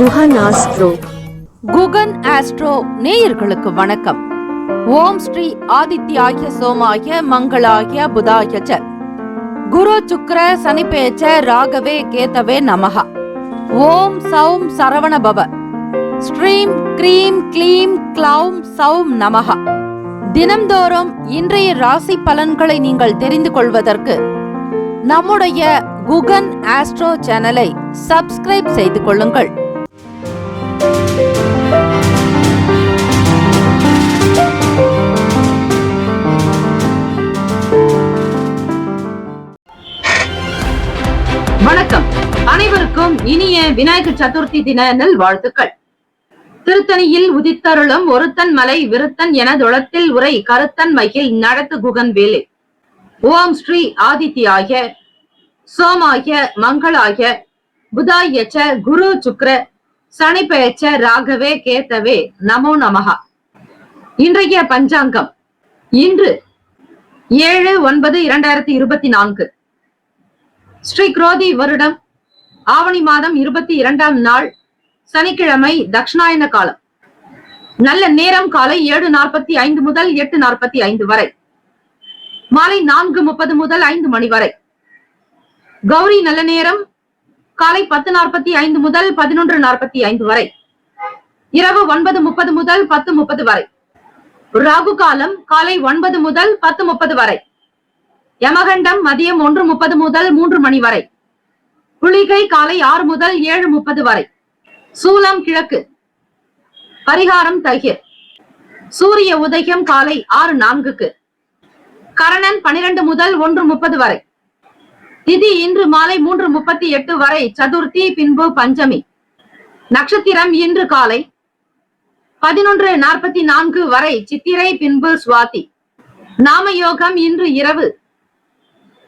Guhan astro. Guhan astro நேயர்களுக்கு வணக்கம். ஓம் ஸ்ரீ ஆதித்யாய சோமாய மங்களாய புதாய ச குரு சுக்ர சனிபேச்ச ராகவே கேதவே நமஹ. ஓம் சௌம் சரவண பவ. ஸ்ரீம் க்ரீம் க்ளீம் க்ளௌம் சௌம் நமஹ. தினம்தோறும் இன்றைய ராசி பலன்களை நீங்கள் தெரிந்து கொள்வதற்கு நம்முடைய குகன் ஆஸ்ட்ரோ சேனலை சப்ஸ்கிரைப் செய்து கொள்ளுங்கள். வணக்கம். அனைவருக்கும் இனிய விநாயகர் சதுர்த்தி தின நல்வாழ்த்துக்கள். திருத்தணியில் உதித்தருளும் ஒருத்தன் மலை விருத்தன் என தொளத்தில் உரை கருத்தன் மகிழ் நடத்து குகன் வேலை. ஓம் ஸ்ரீ ஆதித்யாய சோமாய மங்களாய புதாய ச குரு சுக்ர சனிபேச்ச ராகவே கேதவே நமோ நமஹ. இன்றைய பஞ்சாங்கம் இன்று 7/9/2024 ஸ்ரீ குரோதி வருடம் ஆவணி மாதம் 22ஆம் நாள் சனிக்கிழமை, தட்சிணாயன காலம். நல்ல நேரம் காலை 7:45 முதல் 8:45 வரை, மாலை 4:30 முதல் 5 மணி வரை. கௌரி நல்ல நேரம் காலை 10:45 முதல் 11:45 வரை, இரவு 9:30 முதல் 10:30 வரை. ராகு காலம் காலை 9 முதல் 10:30 வரை. யமகண்டம் மதியம் 1:30 முதல் 3 மணி வரை. குளிகை காலை 6 முதல் 7:30 வரை. சூலம் கிழக்கு. பரிகாரம் தயிர். சூரிய உதயம் காலை 6:04. கரணன் 12 முதல் 1:30 வரை. திதி இன்று மாலை 3:38 வரை சதுர்த்தி, பின்பு பஞ்சமி. நட்சத்திரம் இன்று காலை 11:44 வரை சித்திரை, பின்பு சுவாதி. நாமயோகம் இன்று இரவு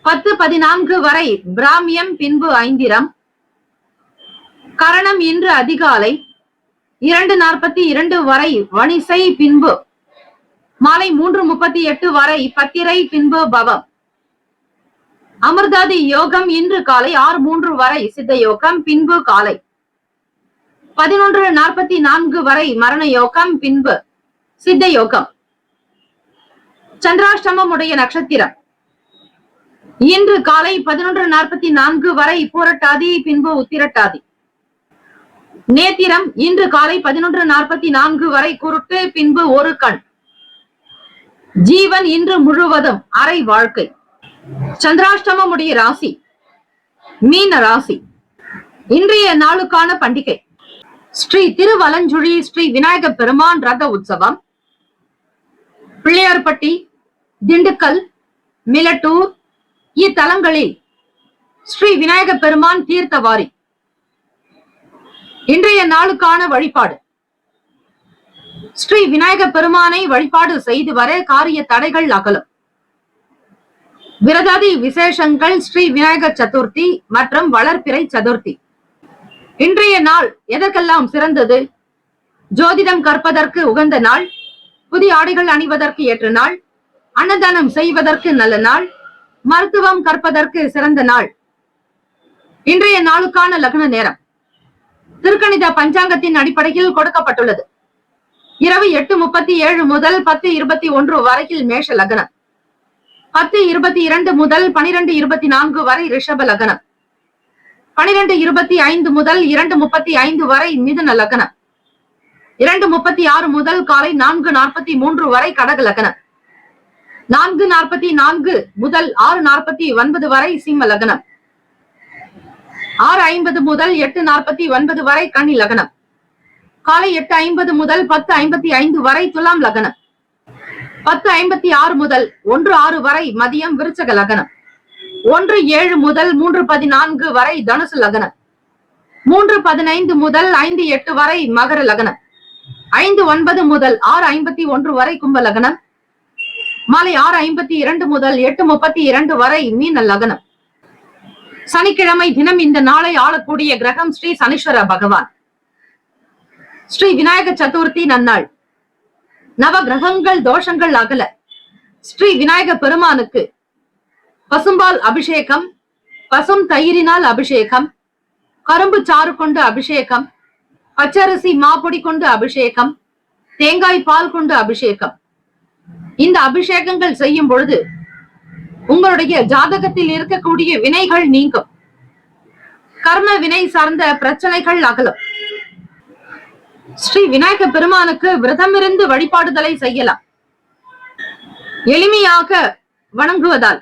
10:14 வரை பிராமியம், பின்பு ஐந்திரம். கரணம் இன்று அதிகாலை 2:42 வரை வணிசை, பின்பு மாலை 3:38 வரை பத்திரை, பின்பு பவம். அமிர்தாதி யோகம் இன்று காலை 6:03 வரை சித்த யோகம், பின்பு காலை 11:44 வரை மரண யோகம், பின்பு சித்த யோகம். சந்திராஷ்டமம் உடைய நட்சத்திரம் இன்று காலை 11:44 வரை பூரட்டாதி, பின்பு உத்திரட்டாதி. நேத்திரம் இன்று காலை 11:44 வரை குருட்டு, பின்பு ஒரு கண். ஜீவன் இன்று முழுவதும் அரை வாழ்க்கை. சந்திராஷ்டமம் உடைய ராசி மீன ராசி. இன்றைய நாளுக்கான பண்டிகை ஸ்ரீ திருவலஞ்சுழி ஸ்ரீ விநாயக பெருமான் ரத உற்சவம். பிள்ளையார்பட்டி, திண்டுக்கல், மிலட்டூர் இத்தலங்களில் ஸ்ரீ விநாயக பெருமான் தீர்த்தவாரி. இன்றைய நாளுக்கான வழிபாடு. ஸ்ரீ விநாயக பெருமானை வழிபாடு செய்து வர காரிய தடைகள் அகலும். விரதாதி விசேஷங்கள் ஸ்ரீ விநாயகர் சதுர்த்தி மற்றும் வளர்பிறை சதுர்த்தி. இன்றைய நாள் எதற்கெல்லாம் சிறந்தது? ஜோதிடம் கற்பதற்கு உகந்த நாள், புதிய ஆடைகள் அணிவதற்கு ஏற்ற நாள், அன்னதானம் செய்வதற்கு நல்ல நாள், மருத்துவம் கற்பதற்கு சிறந்த நாள். இன்றைய நாளுக்கான லக்ன நேரம் திருக்கணித பஞ்சாங்கத்தின் அடிப்படையில் கொடுக்கப்பட்டுள்ளது. இரவு 8:37 முதல் 10:21 வரையில் மேஷ லக்னம், 10:22 முதல் 12:24 வரை ரிஷப லக்னம், 12:25 முதல் 2:35 வரை மிதுன லக்னம், 2:36 முதல் காலை 4:43 வரை கடக லக்னம், 4:44 முதல் 6:49 வரை சிம்ம லக்னம், 6:50 முதல் 8:49 வரை கன்னி லக்னம், காலை 8:50 முதல் 10:55 வரை துலாம் லக்னம், 10:56 முதல் 1:06 வரை மதியம் விருச்சக லக்னம், 1:07 முதல் 3:14 வரை தனுசு லக்னம், 3:15 முதல் 5:08 வரை மகர லக்னம், 5:09 முதல் 6:51 வரை கும்ப லக்னம், மாலை 6:52 முதல் 8:32 வரை மீன லக்னம். சனிக்கிழமை தினம் இந்த நாளை ஆளக்கூடிய கிரகம் ஸ்ரீ சனீஸ்வர பகவான். ஸ்ரீ விநாயக சதுர்த்தி நன்னாள். நவ கிரகங்கள் தோஷங்கள் அகல ஸ்ரீ விநாயக பெருமானுக்கு பசும்பால் அபிஷேகம், பசும் தயிரினால் அபிஷேகம், கரும்பு சாறு கொண்டு அபிஷேகம், பச்சரிசி மாப்பொடி கொண்டு அபிஷேகம், தேங்காய் பால் கொண்டு அபிஷேகம். இந்த அபிஷேகங்கள் செய்யும் பொழுது உங்களுடைய ஜாதகத்தில் இருக்கக்கூடிய வினைகள் நீங்கும், கர்ம வினை சார்ந்த பிரச்சனைகள் அகலும். ஸ்ரீ விநாயக பெருமானுக்கு விரதமிருந்து வழிபாடுதலை செய்யலாம். எளிமையாக வணங்குவதால்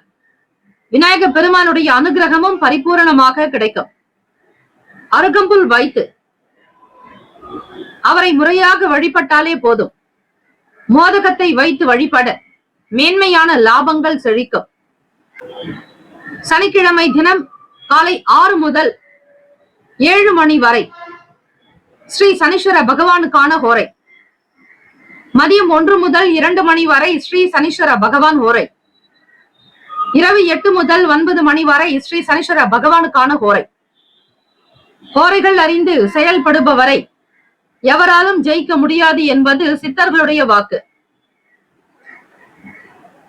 விநாயக பெருமானுடைய அனுகிரகமும் பரிபூரணமாக கிடைக்கும். அருகம்புல் வைத்து அவரை முறையாக வழிபட்டாலே போதும். மோதகத்தை வைத்து வழிபட மேன்மையான லாபங்கள் செழிக்கும். சனிக்கிழமை தினம் காலை 6 முதல் 7 மணி வரை ஸ்ரீ சனீஸ்வர பகவானுக்கான ஹோரை. மதியம் 1 முதல் 2 மணி வரை ஸ்ரீ சனீஸ்வர பகவான் ஹோரை. இரவு 8 முதல் 9 மணி வரை ஸ்ரீ சனீஸ்வர பகவானுக்கான ஹோரை. ஹோரைகள் அறிந்து செயல்படுபவரை எவராலும் ஜெயிக்க முடியாது என்பது சித்தர்களுடைய வாக்கு.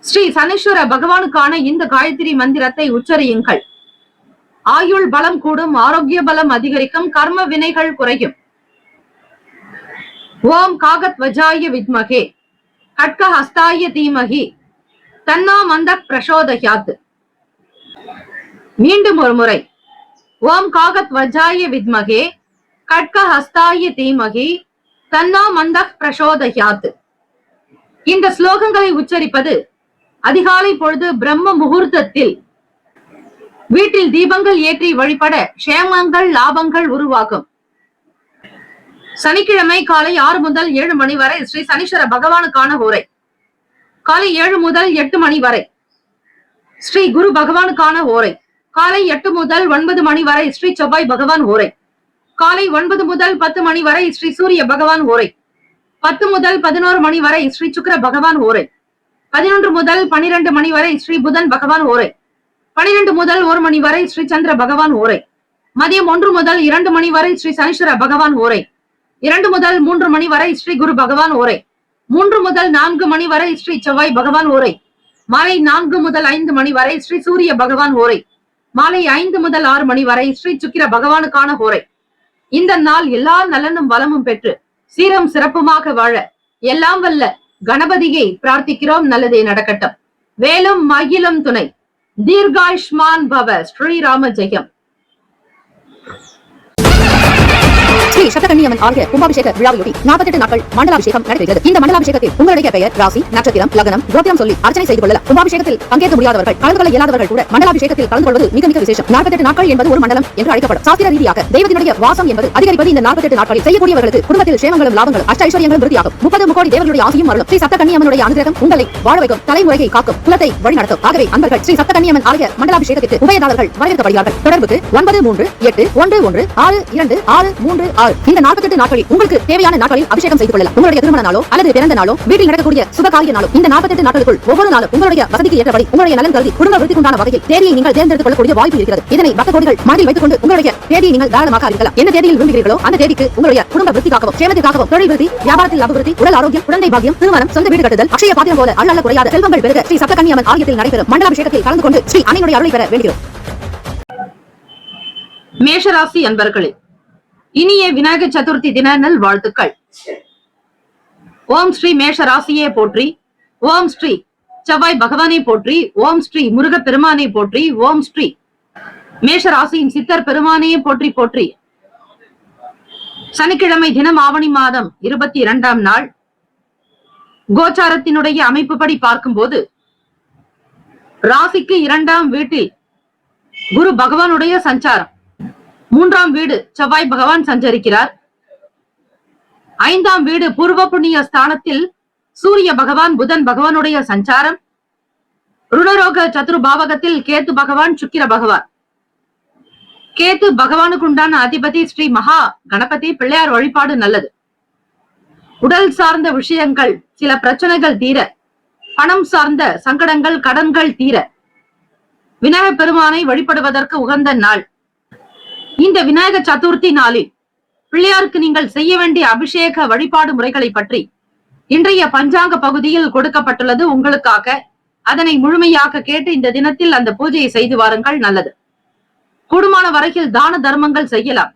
ஸ்ரீ சனீஸ்வர பகவானுக்கான இந்த காயத்ரி மந்திரத்தை உச்சரியுங்கள். ஆயுள் பலம் கூடும், ஆரோக்கிய பலம் அதிகரிக்கும், கர்ம வினைகள் குறையும். ஓம் காகத்வஜாய வித்மகே கட்க ஹஸ்தாய தீமகி தன்னோ மந்தக் பிரசோதயாத். மீண்டும் ஒரு முறை. ஓம் காகத்வஜாய வித்மகே கட்க ஹஸ்தாய தீமகி தன்னோ மந்தக் பிரசோதயாத். இந்த ஸ்லோகங்களை உச்சரிப்பது அதிகாலை பொழுது பிரம்ம முகூர்த்தத்தில் வீட்டில் தீபங்கள் ஏற்றி வழிபட க்ஷேமங்கள் லாபங்கள் உருவாகும். சனிக்கிழமை காலை 6 முதல் 7 மணி வரை ஸ்ரீ சனீஸ்வர பகவானுக்கான ஹோரை. காலை 7 முதல் 8 மணி வரை ஸ்ரீ குரு பகவானுக்கான ஹோரை. காலை 8 முதல் 9 மணி வரை ஸ்ரீ செவ்வாய் பகவான் ஹோரை. காலை 9 முதல் 10 மணி வரை ஸ்ரீ சூரிய பகவான் ஹோரை. 10 முதல் 11 மணி வரை ஸ்ரீ சுக்கிர பகவான் ஹோரை. 11 முதல் 12 மணி வரை ஸ்ரீ புதன் பகவான் ஹோரை. 12 முதல் 1 மணி வரை ஸ்ரீ சந்திர பகவான் ஹோரை. மதியம் 1 முதல் 2 மணி வரை ஸ்ரீ சனீஸ்வர பகவான் ஹோரை. 2 முதல் 3 மணி வரை ஸ்ரீ குரு பகவான் ஹோரை. 3 முதல் 4 மணி வரை ஸ்ரீ செவ்வாய் பகவான் ஹோரை. மாலை 4 முதல் 5 மணி வரை ஸ்ரீ சூரிய பகவான் ஹோரை. மாலை 5 முதல் 6 மணி வரை ஸ்ரீ சுக்கிர பகவானுக்கான ஹோரை. இந்த நாள் எல்லா நலனும் வளமும் பெற்று சீரம் சிறப்புமாக வாழ எல்லாம் வல்ல கணபதியை பிரார்த்திக்கிறோம். நல்லதே நடக்கட்டும். வேலும் மகிழும் துணை. தீர்காயுஷ்மான் பவ. ஸ்ரீராம ஜெயம். ஸ்ரீ சப்தகன்னியம்மன் ஆலய கும்பாபிஷேக விழாவையொட்டி 48 நாட்கள் மண்டலாபிஷேகம் நடைபெறுகிறது. இந்த மண்டலாபிஷேகத்தில் உங்களுடைய பெயர், ராசி, நட்சத்திரம், லக்னம், கோத்திரம் சொல்லி அர்ச்சனை செய்து கொள்ளலாம். கும்பாபிஷேகத்தில் பங்கேற்க முடியாதவர்கள், கலந்து கொள்ள இயலாதவர்கள் கூட மண்டலாபிஷேகத்தில் கலந்து கொள்வது மிக மிக விசேஷம். 48 நாட்கள் என்பது ஒரு மண்டலம் என்று அழைக்கப்படும். சாஸ்திர ரீதியாக தெய்வத்தினுடைய வாசம் என்பது அதிகரிப்பது இந்த 48 நாட்களில். செய்யக்கூடியவர்களுக்கு குடும்பத்தில் சேமங்களும் லாபங்களும் அஷ்ட ஐஸ்வர்யங்களும் விருத்தியாகும். 30 முக்கோடி தேவர்களுடைய ஆசியும் அருளும். ஸ்ரீ சப்தகன்னியம்மனுடைய அனுகிரகம் உங்களை வாழ வைக்கும், தலைமுறையை காக்கும், குலத்தை வழிநடத்தும். ஆகவே அன்பர்கள் ஸ்ரீ சப்தகன்னியம்மன் ஆலய மண்டலாபிஷேகத்திற்கு உபயதாரர்கள் வரவேற்கப்படுகிறார்கள். தொடர்புக்கு 9381116636. இந்த 48 நாட்களில் உங்களுக்கு தேவையான நாட்களில் அபிஷேகம் செய்து கொள்ளலாம். உங்களுடைய திருமண நாளோ அல்லது பிறந்த நாளோ வீட்டில் நடக்கக்கூடிய சுபகாரிய நாளோ இந்த 48 நாட்களுக்குள் ஒவ்வொரு நாளும் உங்களுடைய வசதிக்கு ஏற்றபடி உங்களுடைய நலன் கருதி குடும்ப விருத்திக்குண்டான வகையில் தேதியை நீங்கள் தேர்ந்தெடுத்துக் கொள்ளக்கூடிய வாய்ப்பு இருக்கிறது. இதனை பக்த கோடிகள் மனதில் வைத்துக் கொண்டு உங்களுடைய தேதியை நீங்கள் தாராளமாக அறிவிக்கலாம். என்ன தேதியில் விரும்புகிறீர்களோ அந்த தேதிக்கு உங்களுடைய குடும்ப விருத்திக்காகவும் சேமத்திற்காகவும் தொழில் விருத்தி, வியாபாரத்தில் அபிவிருத்தி, உடல் ஆரோக்கியம், குழந்தை பாக்கியம், திருமணம், சொந்த வீடு கட்டுதல், அக்ஷய பாத்திரம் போல அள்ளல்ல குறையாத செல்வங்கள் பெருக ஸ்ரீ சப்தகன்னியம்மன் ஆலயத்தில் நடைபெறும் மண்டலாபிஷேகத்தில் கலந்து கொண்டு ஸ்ரீ அன்னையுடைய அருளை பெற வேண்டுகிறோம். மேஷராசி அன்பர்களே, இனிய விநாயகர் சதுர்த்தி தின நல் வாழ்த்துக்கள். ஓம் ஸ்ரீ மேஷ ராசியே போற்றி. ஓம் ஸ்ரீ செவ்வாய் பகவானை போற்றி. ஓம் ஸ்ரீ முருக பெருமானை போற்றி. ஓம் ஸ்ரீ மேஷ ராசியின் சித்தர் பெருமானையே போற்றி போற்றி. சனிக்கிழமை தினம் ஆவணி மாதம் 22ஆம் நாள் கோச்சாரத்தினுடைய அமைப்புப்படி பார்க்கும்போது ராசிக்கு 2ஆம் வீட்டில் குரு பகவானுடைய சஞ்சாரம், 3ஆம் வீடு செவ்வாய் பகவான் சஞ்சரிக்கிறார். 5ஆம் வீடு பூர்வ புண்ணிய ஸ்தானத்தில் சூரிய பகவான் புதன் பகவானுடைய சஞ்சாரம். ருணரோக சதுரு பாவகத்தில் கேத்து பகவான் சுக்கிர பகவான். கேத்து பகவானுக்கு உண்டான அதிபதி ஸ்ரீ மகா கணபதி. பிள்ளையார் வழிபாடு நல்லது. உடல் சார்ந்த விஷயங்கள், சில பிரச்சனைகள் தீர, பணம் சார்ந்த சங்கடங்கள் கடன்கள் தீர விநாயகர் பெருமானை வழிபடுவதற்கு உகந்த நாள். இந்த விநாயகர் சதுர்த்தி நாளில் பிள்ளையாருக்கு நீங்கள் செய்ய வேண்டிய அபிஷேக வழிபாடு முறைகளை பற்றி இன்றைய பஞ்சாங்க பகுதியில் கொடுக்கப்பட்டுள்ளது உங்களுக்காக. அதனை முழுமையாக கேட்டு இந்த தினத்தில் அந்த பூஜையை செய்து வாருங்கள். நல்லது. கூடுமான வரையில் தான தர்மங்கள் செய்யலாம்.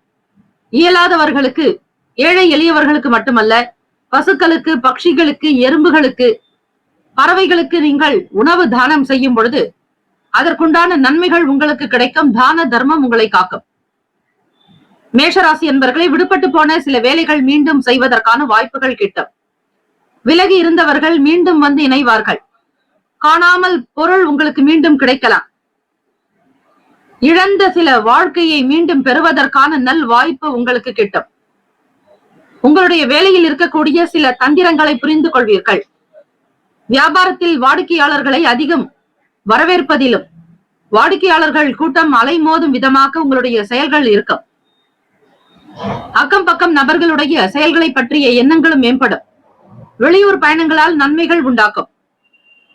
இயலாதவர்களுக்கு ஏழை எளியவர்களுக்கு மட்டுமல்ல, பசுக்களுக்கு, பட்சிகளுக்கு, எறும்புகளுக்கு, பறவைகளுக்கு நீங்கள் உணவு தானம் செய்யும் பொழுது அதற்குண்டான நன்மைகள் உங்களுக்கு கிடைக்கும். தான தர்மம் உங்களை காக்கும். மேஷராசி என்பவர்களை விடுபட்டு போன சில வேலைகள் மீண்டும் செய்வதற்கான வாய்ப்புகள் கிட்டும். விலகி இருந்தவர்கள் மீண்டும் வந்து இணைவார்கள். காணாமல் பொருள் உங்களுக்கு மீண்டும் கிடைக்கலாம். இழந்த சில வாழ்க்கையை மீண்டும் பெறுவதற்கான நல் வாய்ப்பு உங்களுக்கு கிட்டும். உங்களுடைய வேலையில் இருக்கக்கூடிய சில தந்திரங்களை புரிந்து கொள்வீர்கள். வியாபாரத்தில் வாடிக்கையாளர்களை அதிகம் வரவேற்பதிலும் வாடிக்கையாளர்கள் கூட்டம் அலைமோதும் விதமாக உங்களுடைய செயல்கள் இருக்கும். அக்கம் பக்கம் நபர்களுடைய செயல்களை பற்றிய எண்ணங்களும் மேம்படும். வெளியூர் பயணங்களால் நன்மைகள் உண்டாக்கும்.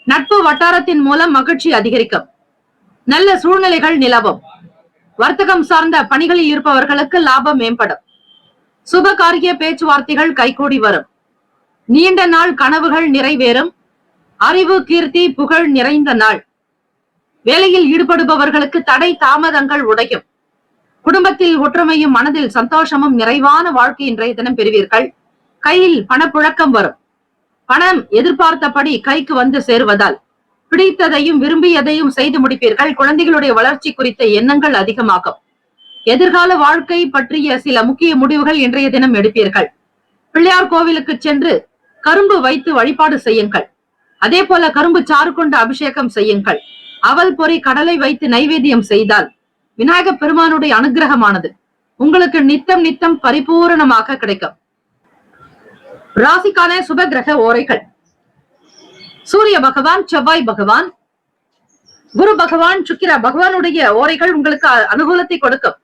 நட்பு வட்டாரத்தின் மூலம் மகிழ்ச்சி அதிகரிக்கும். நல்ல சூழ்நிலைகள் நிலவும். வர்த்தகம் சார்ந்த பணிகளில் இருப்பவர்களுக்கு லாபம் மேம்படும். சுப காரிய பேச்சுவார்த்தைகள் கைகூடி வரும். நீண்ட நாள் கனவுகள் நிறைவேறும். அறிவு, கீர்த்தி, புகழ் நிறைந்த நாள். வேலையில் ஈடுபடுபவர்களுக்கு தடை தாமதங்கள் உடையும். குடும்பத்தில் ஒற்றுமையும் மனதில் சந்தோஷமும் நிறைவான வாழ்க்கை இன்றைய தினம் பெறுவீர்கள். கையில் பணப்புழக்கம் வரும். பணம் எதிர்பார்த்தபடி கைக்கு வந்து சேருவதால் பிடித்ததையும் விரும்பியதையும் செய்து முடிப்பீர்கள். குழந்தைகளுடைய வளர்ச்சி குறித்த எண்ணங்கள் அதிகமாகும். எதிர்கால வாழ்க்கை பற்றிய சில முக்கிய முடிவுகள் இன்றைய தினம் எடுப்பீர்கள். பிள்ளையார் கோவிலுக்கு சென்று கரும்பு வைத்து வழிபாடு செய்யுங்கள். அதே போல கரும்பு சாறு கொண்டு அபிஷேகம் செய்யுங்கள். அவல் பொறி கடலை வைத்து நைவேத்தியம் செய்தால் விநாயக பெருமானுடைய அனுகிரகமானது உங்களுக்கு நித்தம் நித்தம் பரிபூரணமாக கிடைக்கும். ராசிக்கான சுப கிரக ஓரைகள்: சூரிய பகவான், செவ்வாய் பகவான், குரு பகவான், சுக்கிர பகவானுடைய ஓரைகள் உங்களுக்கு அனுகூலத்தை கொடுக்கும்.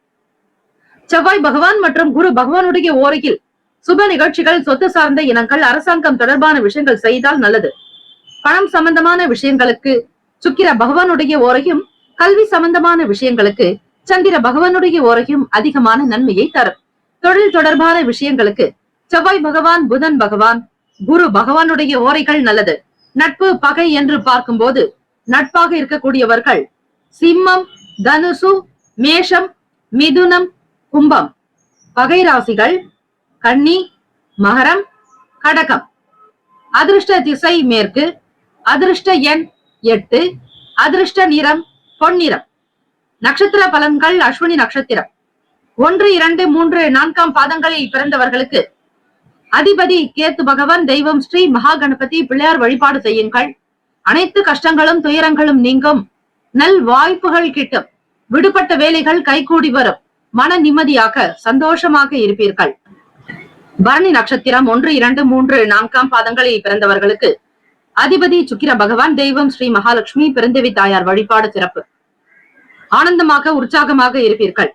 செவ்வாய் பகவான் மற்றும் குரு பகவானுடைய ஓரையில் சுப நிகழ்ச்சிகள், சொத்து சார்ந்த இனங்கள், அரசாங்கம் தொடர்பான விஷயங்கள் செய்தால் நல்லது. பணம் சம்பந்தமான விஷயங்களுக்கு சுக்கிர பகவானுடைய ஓரையும், கல்வி சம்பந்தமான விஷயங்களுக்கு சந்திர பகவானுடைய ஓரையும் அதிகமான நன்மையை தரும். தொழில் தொடர்பான விஷயங்களுக்கு செவ்வாய் பகவான், புதன் பகவான், குரு பகவானுடைய ஓரைகள் நல்லது. நட்பு பகை என்று பார்க்கும்போது நட்பாக இருக்கக்கூடியவர்கள் சிம்மம், தனுசு, மேஷம், மிதுனம், கும்பம். பகை ராசிகள் கன்னி, மகரம், கடகம். அதிர்ஷ்ட திசை மேற்கு. அதிர்ஷ்ட எண் 8. அதிர்ஷ்ட நிறம் பொன்னிறம். நட்சத்திர பலன்கள்: அஸ்வினி நட்சத்திரம் 1, 2, 3, 4 பாதங்களில் பிறந்தவர்களுக்கு அதிபதி கேத்து பகவான், தெய்வம் ஸ்ரீ மகா கணபதி பிள்ளையார் வழிபாடு செய்யுங்கள். அனைத்து கஷ்டங்களும் துயரங்களும் நீங்கும். நல் வாய்ப்புகள் கிட்டும். விடுபட்ட வேலைகள் கைகூடி வரும். மன நிம்மதியாக சந்தோஷமாக இருப்பீர்கள். பரணி நட்சத்திரம் 1, 2, 3, 4 பாதங்களில் பிறந்தவர்களுக்கு அதிபதி சுக்கிர பகவான், தெய்வம் ஸ்ரீ மகாலட்சுமி, பிறந்தவி தாயார் வழிபாடு சிறப்பு. ஆனந்தமாக உற்சாகமாக இருப்பீர்கள்.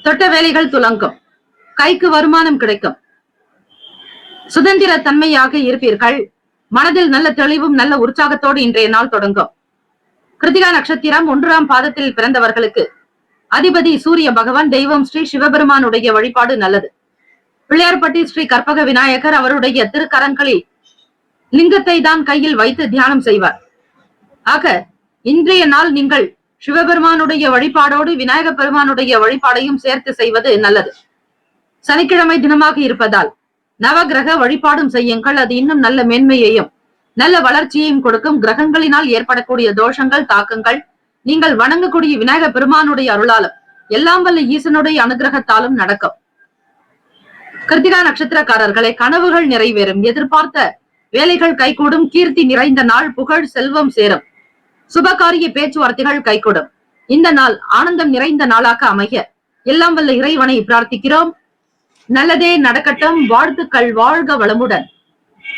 தொட்ட வேலைகள் துலங்கும். கைக்கு வருமானம் கிடைக்கும். சுதந்திர தன்மையாக இருப்பீர்கள். மனதில் நல்ல தெளிவும் நல்ல உற்சாகத்தோடு இன்றைய நாள் தொடங்கும். கிருத்திகா நட்சத்திரம் 1ஆம் பாதத்தில் பிறந்தவர்களுக்கு அதிபதி சூரிய பகவான், தெய்வம் ஸ்ரீ சிவபெருமானுடைய வழிபாடு நல்லது. பிள்ளையார்பட்டி ஸ்ரீ கற்பக விநாயகர் அவருடைய திருக்கரங்களில் லிங்கத்தை தான் கையில் வைத்து தியானம் செய்வார். ஆக இன்றைய நாள் நீங்கள் சிவபெருமானுடைய வழிபாடோடு விநாயக பெருமானுடைய வழிபாடையும் சேர்த்து செய்வது நல்லது. சனிக்கிழமை தினமாக இருப்பதால் நவகிரக வழிபாடும் செய்யுங்கள். அது இன்னும் நல்ல மேன்மையையும் நல்ல வளர்ச்சியையும் கொடுக்கும். கிரகங்களினால் ஏற்படக்கூடிய தோஷங்கள், தாக்கங்கள் நீங்கள் வணங்கக்கூடிய விநாயக பெருமானுடைய அருளாலும் எல்லாம் வல்ல ஈசனுடைய அனுகிரகத்தாலும் நடக்கும். கிருத்திகா நட்சத்திரக்காரர்களை கனவுகள் நிறைவேறும். எதிர்பார்த்த வேலைகள் கைகூடும். கீர்த்தி நிறைந்த நாள். புகழ், செல்வம் சேரும். சுபகாரிய பேச்சுவார்த்தைகள் கைகூடும். இந்த நாள் ஆனந்தம் நிறைந்த நாளாக அமைய எல்லாம் வல்ல இறைவனை பிரார்த்திக்கிறோம். நல்லதே நடக்கட்டும். வாழ்த்துக்கள். வாழ்க வளமுடன்.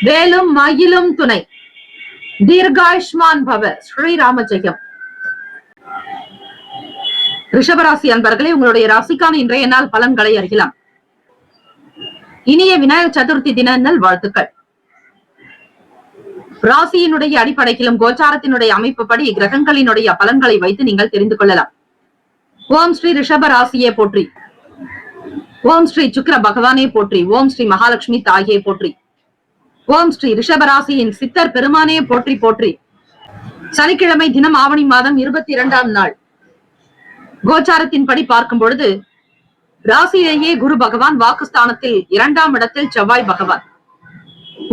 வேலும் மயிலும் துணை. தீர்காயுஷ்மான் பவ. ஸ்ரீராம ஜெயம். ரிஷபராசி அன்பர்களே, உங்களுடைய ராசிக்கான இன்றைய நாள் பலன்களை அறியலாம். இனிய விநாயகர் சதுர்த்தி தின நல் வாழ்த்துக்கள். ராசியினுடைய அடிப்படையிலும் கோச்சாரத்தினுடைய அமைப்புப்படி கிரகங்களினுடைய பலன்களை வைத்து நீங்கள் தெரிந்து கொள்ளலாம். ஓம் ஸ்ரீ ரிஷப ராசியே போற்றி. ஓம் ஸ்ரீ சுக்கிர பகவானே போற்றி. ஓம் ஸ்ரீ மகாலட்சுமி தாயே போற்றி. ஓம் ஸ்ரீ ரிஷபராசியின் சித்தர் பெருமானே போற்றி போற்றி. சனிக்கிழமை தினம் ஆவணி மாதம் 22ஆம் நாள். கோச்சாரத்தின்படி பார்க்கும் பொழுது ராசியிலேயே குரு பகவான், வாக்குஸ்தானத்தில் 2ஆம் இடத்தில் செவ்வாய் பகவான்.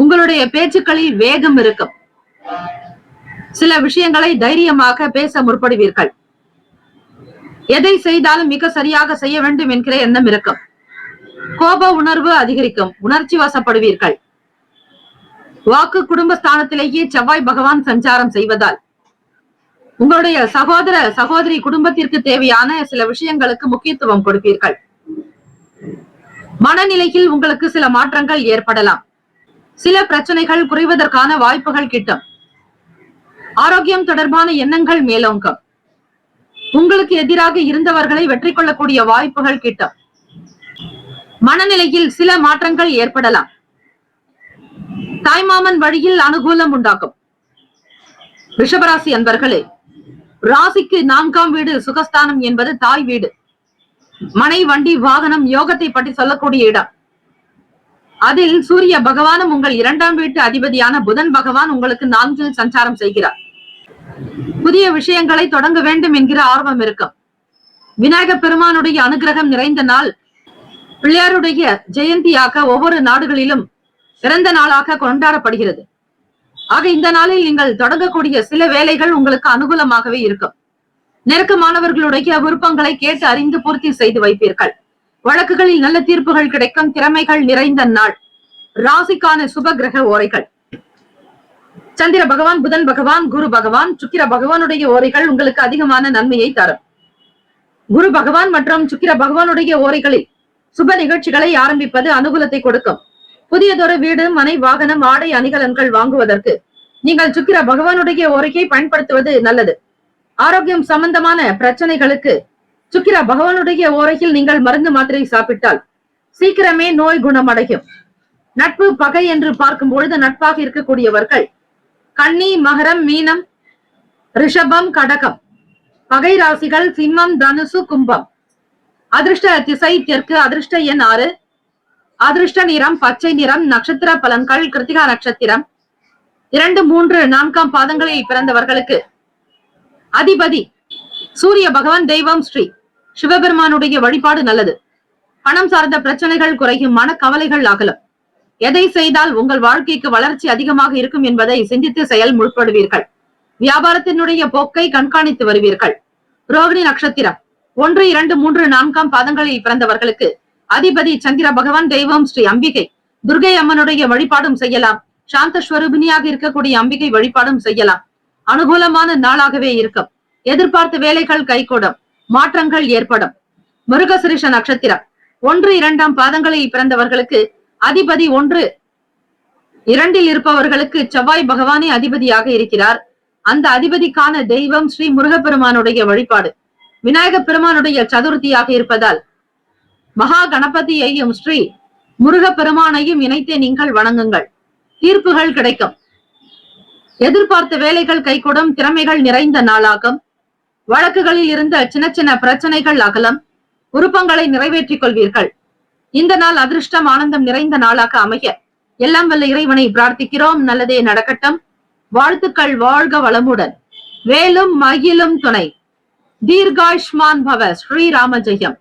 உங்களுடைய பேச்சுக்களில் வேகம் இருக்கும். சில விஷயங்களை தைரியமாக பேச முற்படுவீர்கள். எதை செய்தாலும் மிக சரியாக செய்ய வேண்டும் என்கிற எண்ணம் இருக்கும். கோப உணர்வு அதிகரிக்கும். உணர்ச்சி வசப்படுவீர்கள். வாக்கு குடும்பஸ்தானத்திலேயே செவ்வாய் பகவான் சஞ்சாரம் செய்வதால் உங்களுடைய சகோதர சகோதரி குடும்பத்திற்கு தேவையான சில விஷயங்களுக்கு முக்கியத்துவம் கொடுப்பீர்கள். மனநிலையில் உங்களுக்கு சில மாற்றங்கள் ஏற்படலாம். சில பிரச்சனைகள் குறைவதற்கான வாய்ப்புகள் கிட்டும். ஆரோக்கியம் தொடர்பான எண்ணங்கள் மேலோங்கும். உங்களுக்கு எதிராக இருந்தவர்களை வெற்றி கொள்ளக்கூடிய வாய்ப்புகள் கிட்டும். மனநிலையில் சில மாற்றங்கள் ஏற்படலாம். தாய்மாமன் வழியில் அனுகூலம் உண்டாக்கும். ரிஷபராசி அன்பர்களே, ராசிக்கு 4ஆம் வீடு சுகஸ்தானம் என்பது தாய் வீடு. மனை, வண்டி, வாகனம், யோகத்தை பற்றி சொல்லக்கூடிய இடம். அதில் சூரிய பகவானும் உங்கள் 2ஆம் வீட்டு அதிபதியான புதன் பகவான் உங்களுக்கு 4இல் சஞ்சாரம் செய்கிறார். புதிய விஷயங்களை தொடங்க வேண்டும் என்கிற ஆர்வம் இருக்கும். விநாயக பெருமானுடைய அனுகிரகம் நிறைந்த நாள். பிள்ளையாருடைய ஜெயந்தியாக ஒவ்வொரு நாடுகளிலும் பிறந்த நாளாக கொண்டாடப்படுகிறது. ஆக இந்த நாளில் நீங்கள் தொடங்கக்கூடிய சில வேலைகள் உங்களுக்கு அனுகூலமாகவே இருக்கும். நெருக்கமானவர்களுடைய விருப்பங்களை கேட்டு அறிந்து பூர்த்தி செய்து வைப்பீர்கள். வழக்குகளில் நல்ல தீர்ப்புகள் கிடைக்கும். திறமைகள் நிறைந்த நாள். ராசிக்கான சுப கிரக ஓரைகள்: சந்திர பகவான், புதன் பகவான், குரு பகவான், சுக்கிர பகவானுடைய ஓரைகள் உங்களுக்கு அதிகமான நன்மையை தரும். குரு பகவான் மற்றும் சுக்கிர பகவானுடைய ஓரைகளில் சுப நிகழ்ச்சிகளை ஆரம்பிப்பது அனுகூலத்தை கொடுக்கும். புதியதொரு வீடு, மனை, வாகனம், ஆடை, அணிகலன்கள் வாங்குவதற்கு நீங்கள் சுக்கிர பகவானுடைய ஓரையை பயன்படுத்துவது நல்லது. ஆரோக்கியம் சம்பந்தமான பிரச்சனைகளுக்கு சுக்கிர பகவானுடைய ஓரையில் நீங்கள் மருந்து மாத்திரை சாப்பிட்டால் சீக்கிரமே நோய் குணமடையும். நட்பு, பகை என்று பார்க்கும் பொழுது நட்பாக இருக்கக்கூடியவர்கள் கன்னி, மகரம், மீனம், ரிஷபம், கடகம். பகை ராசிகள் சிம்மம், தனுசு, கும்பம். அதிர்ஷ்ட திசை தெற்கு. அதிர்ஷ்ட எண் 6. அதிர்ஷ்ட நிறம் பச்சை நிறம். நட்சத்திர பலன்கள்: கிருத்திகா நட்சத்திரம் 2, 3, 4ஆம் பாதங்களில் பிறந்தவர்களுக்கு அதிபதி சூரிய பகவான். தெய்வம் ஸ்ரீ சிவபெருமானுடைய வழிபாடு நல்லது. பணம் சார்ந்த பிரச்சனைகள் குறையும். மன கவலைகள் அகலும். எதை செய்தால் உங்கள் வாழ்க்கைக்கு வளர்ச்சி அதிகமாக இருக்கும் என்பதை சிந்தித்து செயல் முற்படுவீர்கள். வியாபாரத்தினுடைய போக்கை கண்காணித்து வருவீர்கள். ரோகிணி நட்சத்திரம் 1, 2, 3, 4ஆம் பாதங்களில் பிறந்தவர்களுக்கு அதிபதி சந்திர பகவான். தெய்வம் ஸ்ரீ அம்பிகை. துர்கை அம்மனுடைய வழிபாடும் செய்யலாம். சாந்த ஸ்வரூபிணியாக இருக்கக்கூடிய அம்பிகை வழிபாடும் செய்யலாம். அனுகூலமான நாளாகவே இருக்கும். எதிர்பார்த்த வேலைகள் கைகூடும். மாற்றங்கள் ஏற்படும். மிருகசிரிஷ நட்சத்திரம் 1, 2ஆம் பாதங்களில் பிறந்தவர்களுக்கு அதிபதி 1, 2இல் இருப்பவர்களுக்கு செவ்வாய் பகவானே அதிபதியாக இருக்கிறார். அந்த அதிபதிக்கான தெய்வம் ஸ்ரீ முருகப்பெருமானுடைய வழிபாடு. விநாயக பெருமானுடைய சதுர்த்தியாக இருப்பதால் மகா கணபதியையும் ஸ்ரீ முருகப்பெருமானையும் இணைத்தே நீங்கள் வணங்குங்கள். தீர்ப்புகள் கிடைக்கும். எதிர்பார்த்த வேலைகள் கைகூடும். திறமைகள் நிறைந்த நாளாகும். வழக்குகளில் இருந்த சின்ன சின்ன பிரச்சனைகள் அகலம். விருப்பங்களை நிறைவேற்றிக் கொள்வீர்கள். இந்த நாள் அதிர்ஷ்டம், ஆனந்தம் நிறைந்த நாளாக அமைய எல்லாம் வல்ல இறைவனை பிரார்த்திக்கிறோம். நல்லதே நடக்கட்டும். வாழ்த்துக்கள். வாழ்க வளமுடன். வேலும் மகிழும் துணை. தீர்காயுஷ்மான் பவ. ஸ்ரீராம ஜெயம்.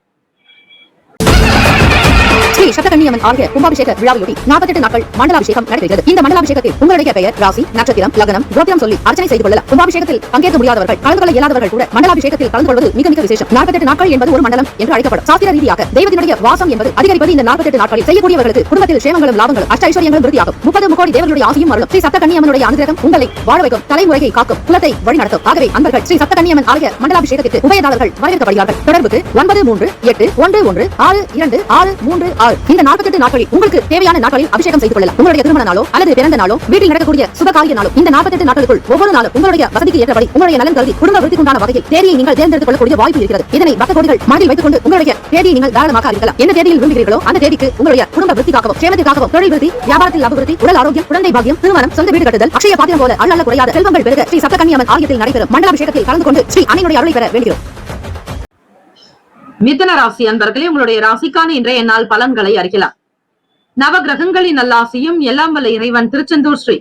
ஸ்ரீ சப்தகன்னியம்மன் ஆலய கும்பாபிஷேக விழாவையொட்டி 48 நாட்கள் மண்டலாபிஷேகம் நடைபெறுகிறது. இந்த மண்டலாபிஷேகத்தில் உங்களுடைய பெயர், ராசி, நட்சத்திரம், லக்னம், கோத்திரம் சொல்லி அர்ச்சனை செய்து கொள்ளலாம். கும்பாபிஷேகத்தில் பங்கேற்க முடியாதவர்கள், கலந்து கொள்ள இயலாதவர்கள் கூட மண்டலாபிஷேகத்தில் கலந்து கொள்வது மிக மிக விசேஷம். 48 நாட்கள் என்பது ஒரு மண்டலம் என்று அழைக்கப்படும். சாஸ்திர ரீதியாக தெய்வத்தினுடைய வாசம் என்பது அதிகரிப்பது இந்த 48 நாட்களில். செய்யக்கூடியவர்களுக்கு குடும்பத்தில் சேமங்களும் லாபங்களும் அஷ்ட ஐஸ்வர்யங்களும் விருத்தியாகும். 30 முக்கோடி தேவர்களுடைய ஆசியும் அருளும். ஸ்ரீ சப்தகன்னியம்மனுடைய அனுகிரகம் உங்களை வாழ வைக்கும். தலைமுறையை காக்கும். குலத்தை வழிநடத்தும். ஆகவே அன்பர்கள் ஸ்ரீ சப்தகன்னியம்மன் ஆலய மண்டலாபிஷேகத்திற்கு உபயதாரர்கள் வரவேற்கப்படுகிறார்கள். தொடர்புக்கு 9381116636. இந்த 48 நாட்களில் உங்களுக்கு தேவையான நாட்களில் அபிஷேகம் செய்து கொள்ளலாம். உங்களுடைய திருமண நாளோ அல்லது பிறந்த நாளோ, வீட்டில் நடக்கக்கூடிய சுபகாரிய நாளோ, இந்த 48 நாட்களுக்குள் ஒவ்வொரு நாளும் உங்களுடைய வசதிக்கு ஏற்றபடி உங்களுடைய நலன் கருதி குடும்ப விருத்திக்குண்டான வகையில் தேதியை நீங்கள் தேர்ந்தெடுத்துக் கொள்ளக்கூடிய வாய்ப்பு இருக்கிறது. இதனை பக்த கோடிகள் மனதில் வைத்துக் கொண்டு உங்களுடைய தேதியை நீங்கள் தாராளமாக அறிவிக்கலாம். எந்த தேதியில் விரும்புகிறீர்களோ அந்த தேதிக்கு உங்களுடைய குடும்ப விருத்திக்காகவும் சேமத்திற்காகவும், தொழில் விருத்தி, வியாபாரத்தில் லாபவிருத்தி, உடல் ஆரோக்கியம், குழந்தை பாக்கியம், திருமணம், சொந்த வீடு கட்டுதல், அக்ஷய பாத்திரம் போல அல்ல குறையாத செல்வங்கள் பெருக ஸ்ரீ சப்தகன்னியம்மன் ஆலயத்தில் நடைபெறும் மண்டலாபிஷேகத்தில் கலந்து கொண்டு ஸ்ரீ அன்னையுடைய அருளை பெற வேண்டுகிறோம். மிதுன ராசி அன்பர்களே, உங்களுடைய ராசிக்கான இன்றைய நாள் பலன்களை அறியலாம். நவ கிரகங்களின் நல்லாசியும் எல்லாம் வல்ல இறைவன் திருச்செந்தூர் ஸ்ரீ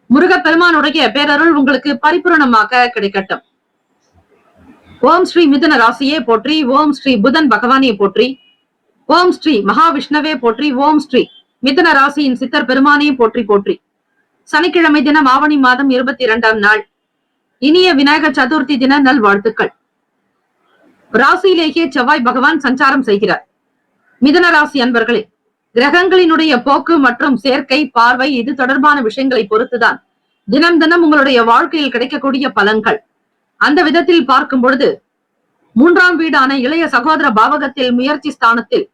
முருகப்பெருமானுடைய பேரருள் உங்களுக்கு பரிபூரணமாக கிடைக்கட்டும். ஓம் ஸ்ரீ மிதுன ராசியே போற்றி. ஓம் ஸ்ரீ புதன் பகவானே போற்றி. ஓம் ஸ்ரீ மகாவிஷ்ணவே போற்றி. ஓம் ஸ்ரீ மிதுன ராசியின் சித்தர் பெருமானே போற்றி போற்றி. சனிக்கிழமை தினம் ஆவணி மாதம் 22ஆம் நாள், இனிய விநாயகர் சதுர்த்தி தின நல் வாழ்த்துக்கள். ராசியிலேயே செவ்வாய் பகவான் சஞ்சாரம் செய்கிறார். மிதுன ராசி அன்பர்களே, கிரகங்களினுடைய போக்கு மற்றும் சேர்க்கை, பார்வை இது தொடர்பான விஷயங்களை பொறுத்துதான் தினம் தினம் உங்களுடைய வாழ்க்கையில் கிடைக்கக்கூடிய பலன்கள். அந்த விதத்தில் பார்க்கும் பொழுது 3ஆம் வீடான இளைய சகோதர பாவகத்தில் முயற்சி ஸ்தானத்தில்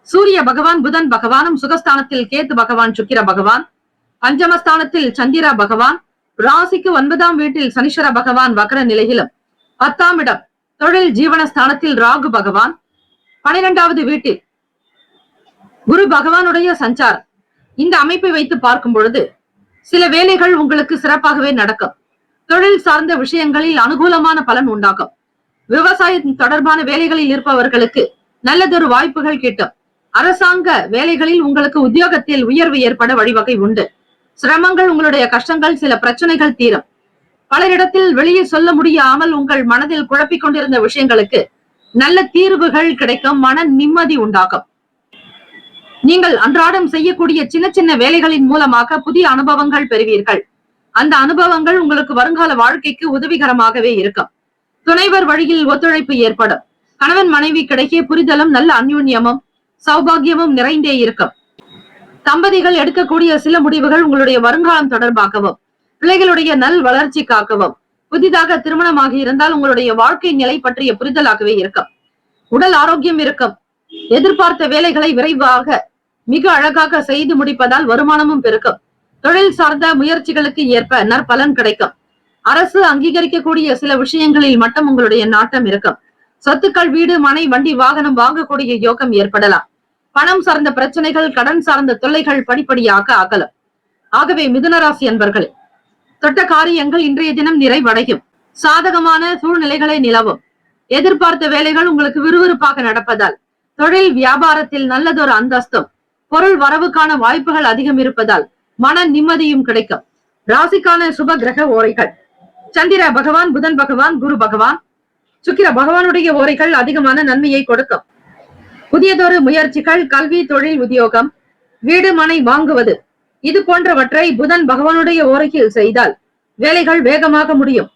சூரிய பகவான் புதன் பகவானும், சுகஸ்தானத்தில் கேத்து பகவான் சுக்கிர பகவான், பஞ்சமஸ்தானத்தில் சந்திர பகவான், ராசிக்கு 9ஆம் வீட்டில் சனீஸ்வர பகவான் வக்ர நிலையிலும், 10ஆம் இடம் தொழில் ஜீவனஸ்தானத்தில் ராகு பகவான், 12வது வீட்டில் குரு பகவானுடைய சஞ்சாரம். இந்த அமைப்பை வைத்து பார்க்கும் பொழுது சில வேலைகள் உங்களுக்கு சிறப்பாகவே நடக்கும். தொழில் சார்ந்த விஷயங்களில் அனுகூலமான பலன் உண்டாகும். விவசாயம் தொடர்பான வேலைகளில் இருப்பவர்களுக்கு நல்லதொரு வாய்ப்புகள் கிட்டும். அரசாங்க வேலைகளில் உங்களுக்கு உத்தியோகத்தில் உயர்வு ஏற்பட வழிவகை உண்டு. சிரமங்கள், உங்களுடைய கஷ்டங்கள், சில பிரச்சனைகள் தீரும். பலரிடத்தில் வெளியே சொல்ல முடியாமல் உங்கள் மனதில் குழப்பிக் கொண்டிருந்த விஷயங்களுக்கு நல்ல தீர்வுகள் கிடைக்கும். மன நிம்மதி உண்டாகும். நீங்கள் அன்றாடம் செய்யக்கூடிய சின்ன சின்ன வேலைகளின் மூலமாக புதிய அனுபவங்கள் பெறுவீர்கள். அந்த அனுபவங்கள் உங்களுக்கு வருங்கால வாழ்க்கைக்கு உதவிகரமாகவே இருக்கும். துணைவர் வழியில் ஒத்துழைப்பு ஏற்படும். கணவன் மனைவி கிடைக்கே புரிதலும் நல்ல அந்யோன்யமும் சௌபாகியமும் நிறைந்தே இருக்கும். தம்பதிகள் எடுக்கக்கூடிய சில முடிவுகள் உங்களுடைய வருங்காலம் தொடர்பாகவும், பிள்ளைகளுடைய நல் வளர்ச்சிக்காகவும், புதிதாக திருமணமாகி இருந்தால் உங்களுடைய வாழ்க்கை நிலை பற்றிய புரிதலாகவே இருக்கும். உடல் ஆரோக்கியம் இருக்கும். எதிர்பார்த்த வேலைகளை விரைவாக மிக அழகாக செய்து முடிப்பதால் வருமானமும் பெருக்கும். தொழில் சார்ந்த முயற்சிகளுக்கு ஏற்ப நற்பலன் கிடைக்கும். அரசு அங்கீகரிக்கக்கூடிய சில விஷயங்களில் மட்டும் உங்களுடைய நாட்டம் இருக்கும். சொத்துக்கள், வீடு, மனை, வண்டி, வாகனம் வாங்கக்கூடிய யோகம் ஏற்படலாம். பணம் சார்ந்த பிரச்சனைகள், கடன் சார்ந்த தொல்லைகள் படிப்படியாக அகலும். ஆகவே மிதுனராசி அன்பர்களே, தொட்ட காரியங்கள் இன்றைய தினம் நிறைவடையும். சாதகமான சூழ்நிலைகளை நிலவும். எதிர்பார்த்த வேலைகள் உங்களுக்கு விறுவிறுப்பாக நடப்பதால் தொழில் வியாபாரத்தில் நல்லதொரு அந்தஸ்தும், பொருள் வரவுக்கான வாய்ப்புகள் அதிகம் இருப்பதால் மன நிம்மதியும் கிடைக்கும். ராசிக்கான சுப கிரக ஓரைகள்: சந்திர பகவான், புதன் பகவான், குரு பகவான், சுக்கிர பகவானுடைய ஓரைகள் அதிகமான நன்மையை கொடுக்கும். புதியதொரு முயற்சிகள், கல்வி, தொழில், உத்தியோகம், வீடு, மனை வாங்குவது இது போன்றவற்றை புதன் பகவானுடைய ஓரையில் செய்தால் வேலைகள் வேகமாக முடியும்.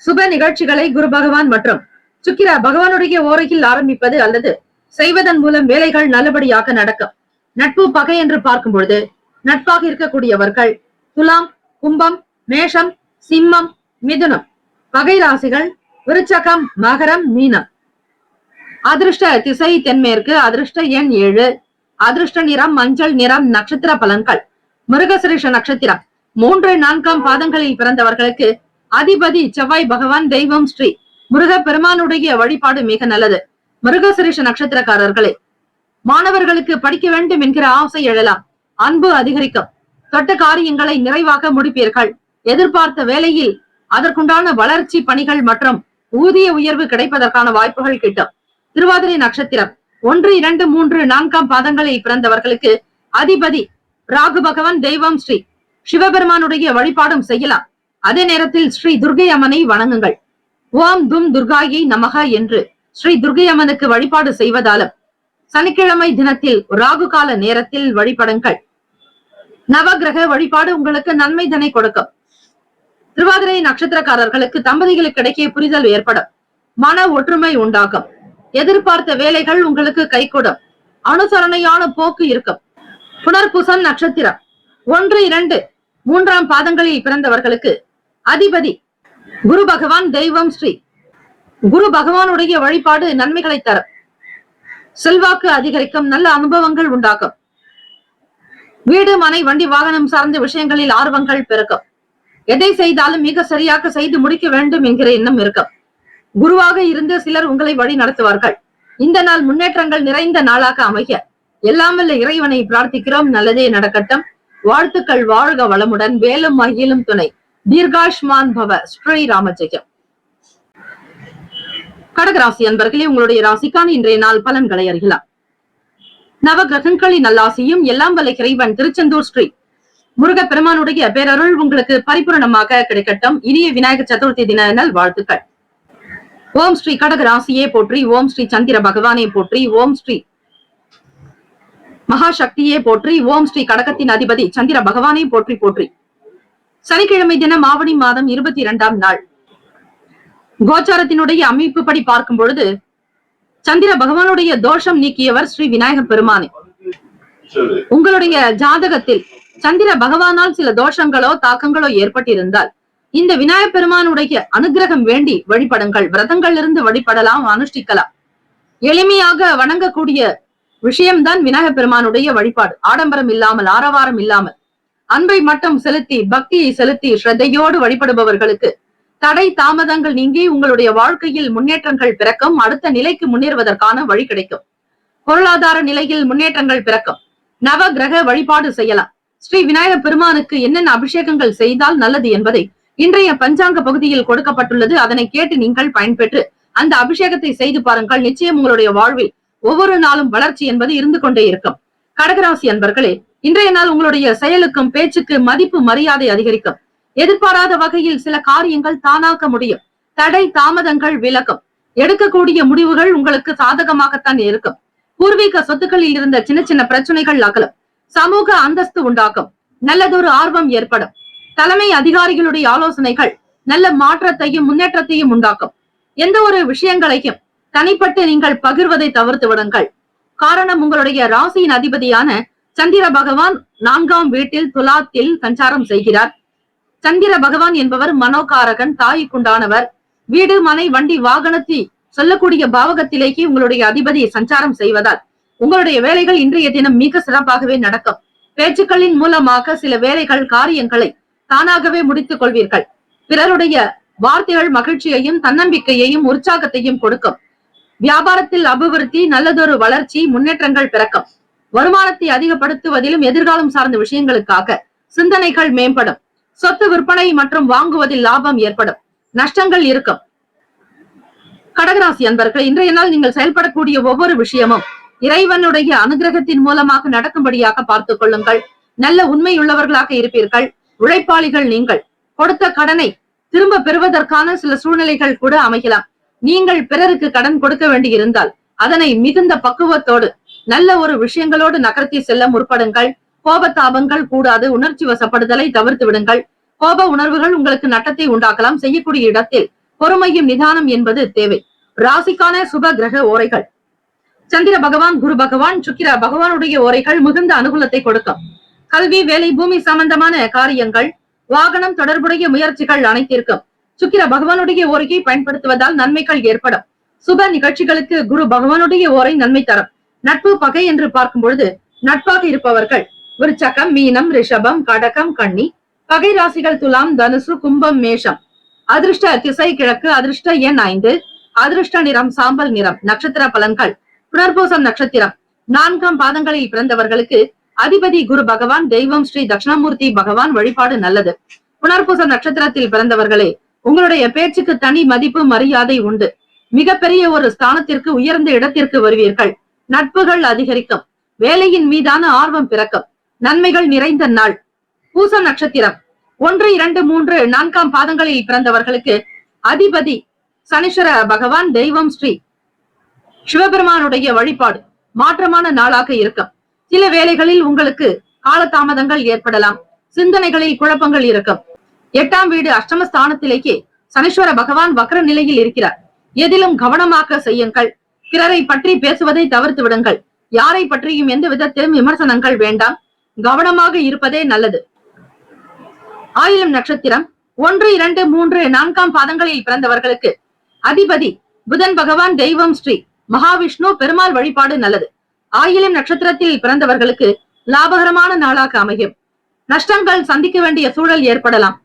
சுப நிகழ்ச்சிகளை குரு பகவான் மற்றும் சுக்கிர பகவானுடைய ஓரையில் ஆரம்பிப்பது அல்லது செய்வதன் மூலம் வேலைகள் நல்லபடியாக நடக்கும். நட்பு, பகை என்று பார்க்கும் பொழுது நட்பாக இருக்கக்கூடியவர்கள் துலாம், கும்பம், மேஷம், சிம்மம், மிதுனம். பகை ராசிகள் விருச்சகம், மகரம், மீனம். அதிர்ஷ்ட திசை தென்மேற்கு. அதிர்ஷ்ட எண் 7. அதிர்ஷ்ட நிறம் மஞ்சள் நிறம். நட்சத்திர பலன்கள்: மிருகசிரீஷ நட்சத்திரம் 3, 4ஆம் பாதங்களில் பிறந்தவர்களுக்கு அதிபதி செவ்வாய் பகவான். தெய்வம் ஸ்ரீ முருக பெருமானுடைய வழிபாடு மிக நல்லது. மிருகசிரீஷ நட்சத்திரக்காரர்களே, மாணவர்களுக்கு படிக்க வேண்டும் என்கிற ஆசை எழலாம். அன்பு அதிகரிக்கும். தொட்ட காரியங்களை நிறைவாக முடிப்பீர்கள். எதிர்பார்த்த வேலையில் அதற்குண்டான வளர்ச்சி பணிகள் மற்றும் ஊதிய உயர்வு கிடைப்பதற்கான வாய்ப்புகள் கிட்டும். திருவாதிரை நட்சத்திரம் 1, 2, 3, 4ஆம் பாதங்களில் பிறந்தவர்களுக்கு அதிபதி ராகு பகவான். தெய்வம் ஸ்ரீ சிவபெருமானுடைய வழிபாடும் செய்யலாம். அதே நேரத்தில் ஸ்ரீ துர்கை அம்மனை வணங்குங்கள். ஓம் தும் துர்காயை நமக என்று ஸ்ரீ துர்கை அம்மனுக்கு வழிபாடு செய்வதாலும், சனிக்கிழமை தினத்தில் ராகு கால நேரத்தில் வழிபடுங்கள். நவகிரக வழிபாடு உங்களுக்கு நன்மை தனை கொடுக்கும். திருவாதிரை நட்சத்திரக்காரர்களுக்கு தம்பதிகளுக்கு இடையே புரிதல் ஏற்படும். மன ஒற்றுமை உண்டாகும். எதிர்பார்த்த வேலைகள் உங்களுக்கு கைகூடும். அனுசரணையான போக்கு இருக்கும். புனர்பூசம் நட்சத்திரம் 1, 2, 3ஆம் பாதங்களில் பிறந்தவர்களுக்கு அதிபதி குரு பகவான். தெய்வம் ஸ்ரீ குரு பகவானுடைய வழிபாடு நன்மைகளை தரும். செல்வாக்கு அதிகரிக்கும். நல்ல அனுபவங்கள் உண்டாகும். வீடு, மனை, வண்டி, வாகனம் சார்ந்த விஷயங்களில் ஆர்வங்கள் பெருக்கும். எதை செய்தாலும் மிக சரியாக செய்து முடிக்க வேண்டும் என்கிற எண்ணம் இருக்கும். குருவாக இருந்து சிலர் உங்களை வழி நடத்துவார்கள். இந்த நாள் முன்னேற்றங்கள் நிறைந்த நாளாக அமைய எல்லாம் வல்ல இறைவனை பிரார்த்திக்கிறோம். நல்லதே நடக்கட்டும். வாழ்த்துக்கள். வாழ்க வளமுடன். வேலும் மகிழும் துணை. தீர்காஷ்மான் பவ. ஸ்ரீ ராமஜெயம். கடகராசி அன்பர்களே, உங்களுடைய ராசிக்கான இன்றைய நாள் பலன்களை அறியலாம். நவ கிரகங்களின் நல்லாசியும் எல்லாம் வல்ல இறைவன் திருச்செந்தூர் ஸ்ரீ முருக பெருமானுடைய பேரருள் உங்களுக்கு பரிபூரணமாக கிடைக்கட்டும். இனிய விநாயகர் சதுர்த்தி தின நல் வாழ்த்துக்கள். ஓம் ஸ்ரீ கடக ராசியே போற்றி. ஓம் ஸ்ரீ சந்திர பகவானே போற்றி. ஓம் ஸ்ரீ மகாசக்தியே போற்றி. ஓம் ஸ்ரீ கடகத்தின் அதிபதி சந்திர பகவானை போற்றி போற்றி. சனிக்கிழமை தினம் ஆவணி மாதம் 22ஆம் நாள். கோச்சாரத்தினுடைய அமைப்புப்படி பார்க்கும் பொழுது சந்திர பகவானுடைய தோஷம் நீக்கியவர் ஸ்ரீ விநாயக பெருமானே. உங்களுடைய ஜாதகத்தில் சந்திர பகவானால் சில தோஷங்களோ தாக்கங்களோ ஏற்பட்டிருந்தால் இந்த விநாயக பெருமானுடைய அனுகிரகம் வேண்டி வழிபடுங்கள். விரதங்கள் இருந்து வழிபடலாம், அனுஷ்டிக்கலாம். எளிமையாக வணங்கக்கூடிய விஷயம்தான் விநாயக பெருமானுடைய வழிபாடு. ஆடம்பரம் இல்லாமல், ஆரவாரம் இல்லாமல், அன்பை மட்டும் செலுத்தி, பக்தியை செலுத்தி ஸ்ரத்தையோடு வழிபடுபவர்களுக்கு தடை தாமதங்கள் நீங்கி உங்களுடைய வாழ்க்கையில் முன்னேற்றங்கள் பிறக்கும். அடுத்த நிலைக்கு முன்னேறுவதற்கான வழி கிடைக்கும். பொருளாதார நிலையில் முன்னேற்றங்கள் பிறக்கும். நவ கிரக வழிபாடு செய்யலாம். ஸ்ரீ விநாயக பெருமானுக்கு என்னென்ன அபிஷேகங்கள் செய்தால் நல்லது என்பதை இன்றைய பஞ்சாங்க பகுதியில் கொடுக்கப்பட்டுள்ளது. அதனை கேட்டு நீங்கள் பயன்பெற்று அந்த அபிஷேகத்தை செய்து பாருங்கள். நிச்சயம் உங்களுடைய வாழ்வில் ஒவ்வொரு நாளும் வளர்ச்சி என்பது இருந்து கொண்டே இருக்கும். கடகராசி அன்பர்களே, இன்றைய நாள் உங்களுடைய செயலுக்கும் பேச்சுக்கு மதிப்பு மரியாதை அதிகரிக்கும். எதிர்பாராத வகையில் சில காரியங்கள் தானாக்க முடியும். தடை தாமதங்கள் விலகும். எடுக்கக்கூடிய முடிவுகள் உங்களுக்கு சாதகமாகத்தான் இருக்கும். பூர்வீக சொத்துக்களில் இருந்த சின்ன சின்ன பிரச்சனைகள் அகலும். சமூக அந்தஸ்து உண்டாகும். நல்லதொரு ஆர்வம் ஏற்படும். தலைமை அதிகாரிகளுடைய ஆலோசனைகள் நல்ல மாற்றத்தையும் முன்னேற்றத்தையும் உண்டாக்கும். எந்த ஒரு விஷயங்களையும் தனிப்பட்டு நீங்கள் பகிர்வதை தவிர்த்து விடுங்கள். காரணம், உங்களுடைய ராசியின் அதிபதியான சந்திர பகவான் 4ஆம் வீட்டில் துலாத்தில் சஞ்சாரம் செய்கிறார். சந்திர பகவான் என்பவர் மனோகாரகன், தாய்க்குண்டானவர். வீடு, மனை, வண்டி, வாகனத்தை சொல்லக்கூடிய பாவகத்திலேயே உங்களுடைய அதிபதி சஞ்சாரம் செய்வதால் உங்களுடைய வேலைகள் இன்றைய தினம் மிக சிறப்பாகவே நடக்கும். பேச்சுக்களின் மூலமாக சில வேலைகள், காரியங்களை தானாகவே முடித்துக் கொள்வீர்கள். பிறருடைய வார்த்தைகள் மகிழ்ச்சியையும் தன்னம்பிக்கையையும் உற்சாகத்தையும் கொடுக்கும். வியாபாரத்தில் அபிவிருத்தி, நல்லதொரு வளர்ச்சி, முன்னேற்றங்கள் பிறக்கும். வருமானத்தை அதிகப்படுத்துவதிலும் எதிர்காலம் சார்ந்த விஷயங்களுக்காக சிந்தனைகள் மேம்படும். சொத்து விற்பனை மற்றும் வாங்குவதில் லாபம் ஏற்படும். நஷ்டங்கள் இருக்கும். கடகராசி அன்பர்கள், இன்றைய நாள் நீங்கள் செயல்படக்கூடிய ஒவ்வொரு விஷயமும் இறைவனுடைய அனுகிரகத்தின் மூலமாக நடக்கும்படியாக பார்த்துக் கொள்ளுங்கள். நல்ல உண்மையுள்ளவர்களாக இருப்பீர்கள். உழைப்பாளிகள் நீங்கள். கொடுத்த கடனை திரும்ப பெறுவதற்கான சில சூழ்நிலைகள் கூட அமையலாம். நீங்கள் பிறருக்கு கடன் கொடுக்க வேண்டி இருந்தால் அதனை மிகுந்த பக்குவத்தோடு நல்ல ஒரு விஷயங்களோடு நகர்த்தி செல்ல முற்படுங்கள். கோபத்தாபங்கள் கூடாது. உணர்ச்சி வசப்படுதலை தவிர்த்து விடுங்கள். கோப உணர்வுகள் உங்களுக்கு நட்டத்தை உண்டாக்கலாம். செய்யக்கூடிய இடத்தில் பொறுமையும் நிதானம் என்பது தேவை. ராசிக்கான சுப கிரக ஓரைகள்: சந்திர பகவான், குரு பகவான், சுக்கிர பகவானுடைய ஓரைகள் மிகுந்த அனுகூலத்தை கொடுக்கும். கல்வி, வேலை, பூமி சம்பந்தமான காரியங்கள், வாகனம் தொடர்புடைய முயற்சிகள் அனைத்திற்கும் சுக்கிர பகவானுடைய ஓரையை பயன்படுத்துவதால் நன்மைகள் ஏற்படும். சுப நிகழ்ச்சிகளுக்கு குரு பகவானுடைய ஓரை நன்மை தரும். நட்பு, பகை என்று பார்க்கும் பொழுது நட்பாக இருப்பவர்கள் விருச்சகம், மீனம், ரிஷபம், கடகம், கன்னி. பகை ராசிகள் துலாம், தனுசு, கும்பம், மேஷம். அதிர்ஷ்ட திசை கிழக்கு. அதிர்ஷ்ட எண் 5. அதிர்ஷ்ட நிறம் சாம்பல் நிறம். நட்சத்திர பலன்கள்: புனர்பூசம் நட்சத்திரம் 4ஆம் பாதங்களில் பிறந்தவர்களுக்கு அதிபதி குரு பகவான். தெய்வம் ஸ்ரீ தட்சிணாமூர்த்தி பகவான். வழிபாடு நல்லது. புனர்பூசம் நட்சத்திரத்தில் பிறந்தவர்களே, உங்களுடைய பேச்சுக்கு தனி மதிப்பு மரியாதை உண்டு. மிகப்பெரிய ஒரு ஸ்தானத்திற்கு, உயர்ந்த இடத்திற்கு வருவீர்கள். நட்புகள் அதிகரிக்கும். வேலையின் மீதான ஆர்வம் பிறக்கும். நன்மைகள் நிறைந்த நாள். பூசம் நட்சத்திரம் 1, 2, 3, 4ஆம் பாதங்களில் பிறந்தவர்களுக்கு அதிபதி சனீஸ்வர பகவான். தெய்வம் ஸ்ரீ சிவபெருமானுடைய வழிபாடு மாற்றமான நாளாக இருக்கும். சில வேளைகளில் உங்களுக்கு காலதாமதங்கள் ஏற்படலாம். சிந்தனைகளில் குழப்பங்கள் இருக்கும். 8ஆம் வீடு அஷ்டமஸ்தானத்திலேயே சனீஸ்வர பகவான் வக்ர நிலையில் இருக்கிறார். எதிலும் கவனமாக செய்யுங்கள். பிறரை பற்றி பேசுவதை தவிர்த்து விடுங்கள். யாரை பற்றியும் எந்த விதத்திலும் விமர்சனங்கள் வேண்டாம். கவனமாக இருப்பதே நல்லது. ஆயிலம் நட்சத்திரம் 1, 2, 3, 4ஆம் பாதங்களில் பிறந்தவர்களுக்கு அதிபதி புதன் பகவான். தெய்வம் ஸ்ரீ மகாவிஷ்ணு பெருமாள். வழிபாடு நல்லது. ஆயிலம் நட்சத்திரத்தில் பிறந்தவர்களுக்கு லாபகரமான நாளாக அமையும். நஷ்டங்கள் சந்திக்க வேண்டிய சூழல் ஏற்படலாம்.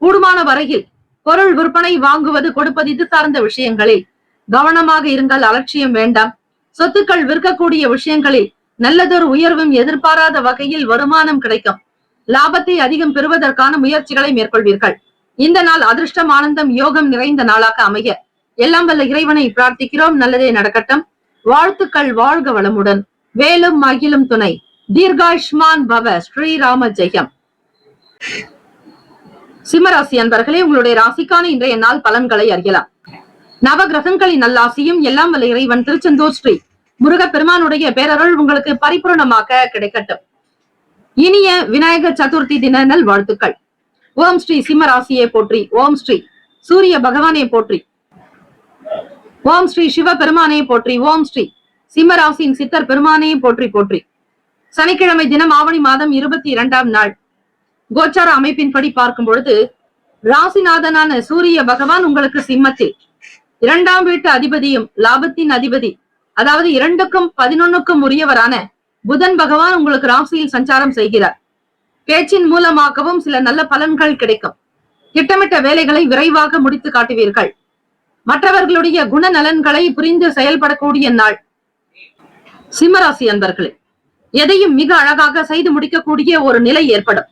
கூடுமான வரையில் பொருள் விற்பனை, வாங்குவது, கொடுப்பது இது சார்ந்த விஷயங்களில் கவனமாக இருங்கள். அலட்சியம் வேண்டாம். சொத்துக்கள் விற்கக்கூடிய விஷயங்களில் நல்லதொரு உயர்வும் எதிர்பாராத வகையில் வருமானம் கிடைக்கும். லாபத்தை அதிகம் பெறுவதற்கான முயற்சிகளை மேற்கொள்வீர்கள். இந்த நாள் அதிர்ஷ்டம், ஆனந்தம், யோகம் நிறைந்த நாளாக அமைய எல்லாம் வல்ல இறைவனை பிரார்த்திக்கிறோம். நல்லதே நடக்கட்டும். வாழ்த்துக்கள். வாழ்க வளமுடன். வேலும் மகிழும் துணை. தீர்காயுஷ்மான் பவ. ஸ்ரீராம ஜெயம். சிம்மராசி அன்பர்களே, உங்களுடைய ராசிக்கான இன்றைய நாள் பலன்களை அறியலாம். நவ கிரகங்களின் நல்லாசியும் எல்லாம் வல்ல இறைவன் திருச்செந்தூர் ஸ்ரீ முருகப்பெருமானுடைய பேரருள் உங்களுக்கு பரிபூர்ணமாக கிடைக்கட்டும். இனிய விநாயகர் சதுர்த்தி தின நல் வாழ்த்துக்கள். ஓம் ஸ்ரீ சிம்ம ராசியை போற்றி, ஓம் ஸ்ரீ சூரிய பகவானை போற்றி, ஓம் ஸ்ரீ சிவ பெருமானை போற்றி, ஓம் ஸ்ரீ சிம்ம ராசியின் சித்தர் பெருமானை போற்றி போற்றி. சனிக்கிழமை தினம் ஆவணி மாதம் 22ஆம் நாள் கோச்சார அமைப்பின்படி பார்க்கும் பொழுது ராசிநாதனான சூரிய பகவான் உங்களுக்கு சிம்மத்தில், 2ஆம் வீட்டு அதிபதியும் லாபத்தின் அதிபதி, அதாவது 2க்கும் 11க்கும் உரியவரான புதன் பகவான் உங்களுக்கு ராசியில் சஞ்சாரம் செய்கிறார். பேச்சின் மூலமாகவும் சில நல்ல பலன்கள் கிடைக்கும். திட்டமிட்ட வேலைகளை விரைவாக முடித்து காட்டுவீர்கள். மற்றவர்களுடைய குணநலன்களை புரிந்து செயல்படக்கூடிய நாள். சிம்மராசி அன்பர்களே, எதையும் மிக அழகாக செய்து முடிக்கக்கூடிய ஒரு நிலை ஏற்படும்.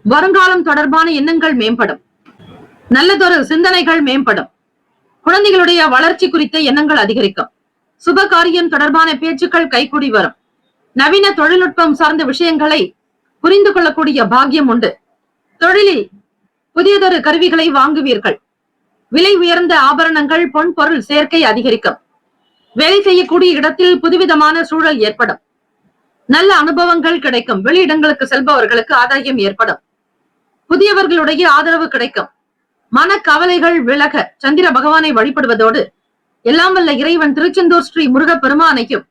வருங்காலம் தொடர்பான எண்ணங்கள் மேம்படும். நல்லதொரு சிந்தனைகள் மேம்படும். குழந்தைகளுடைய வளர்ச்சி குறித்த எண்ணங்கள் அதிகரிக்கும். சுப காரியம் தொடர்பான பேச்சுக்கள் கைகூடி வரும். நவீன தொழில்நுட்பம் சார்ந்த விஷயங்களை புரிந்து கொள்ளக்கூடிய பாக்கியம் உண்டு. தொழிலில் புதியதொரு கருவிகளை வாங்குவீர்கள். விலை உயர்ந்த ஆபரணங்கள், பொன் பொருள் சேர்க்கை அதிகரிக்கும். வேலை செய்யக்கூடிய இடத்தில் புதுவிதமான சூழல் ஏற்படும். நல்ல அனுபவங்கள் கிடைக்கும். வெளியிடங்களுக்கு செல்பவர்களுக்கு ஆதாயம் ஏற்படும். புதியவர்களுடைய ஆதரவு கிடைக்கும். மன கவலைகள் விலக சந்திர பகவானை வழிபடுவதோடு எல்லாம் வல்ல இறைவன் திருச்செந்தூர் ஸ்ரீ முருகப்பெருமானையும்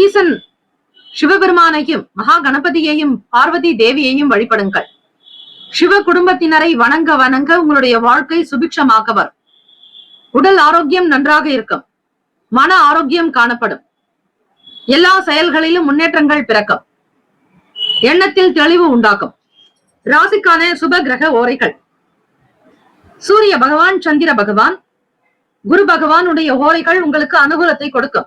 ஈசன் சிவபெருமானையும் மகா கணபதியையும் பார்வதி தேவியையும் வழிபடுங்கள். சிவ குடும்பத்தினரை வணங்க வணங்க உங்களுடைய வாழ்க்கை சுபிக்ஷமாக வரும். உடல் ஆரோக்கியம் நன்றாக இருக்கும். மன ஆரோக்கியம் காணப்படும். எல்லா செயல்களிலும் முன்னேற்றங்கள் பிறக்கும். எண்ணத்தில் தெளிவு உண்டாக்கும். ராசிக்கான சுப கிரக ஓரைகள். சூரிய பகவான், சந்திர பகவான், குரு பகவானுடைய ஓரைகள் உங்களுக்கு அனுகூலத்தை கொடுக்கும்.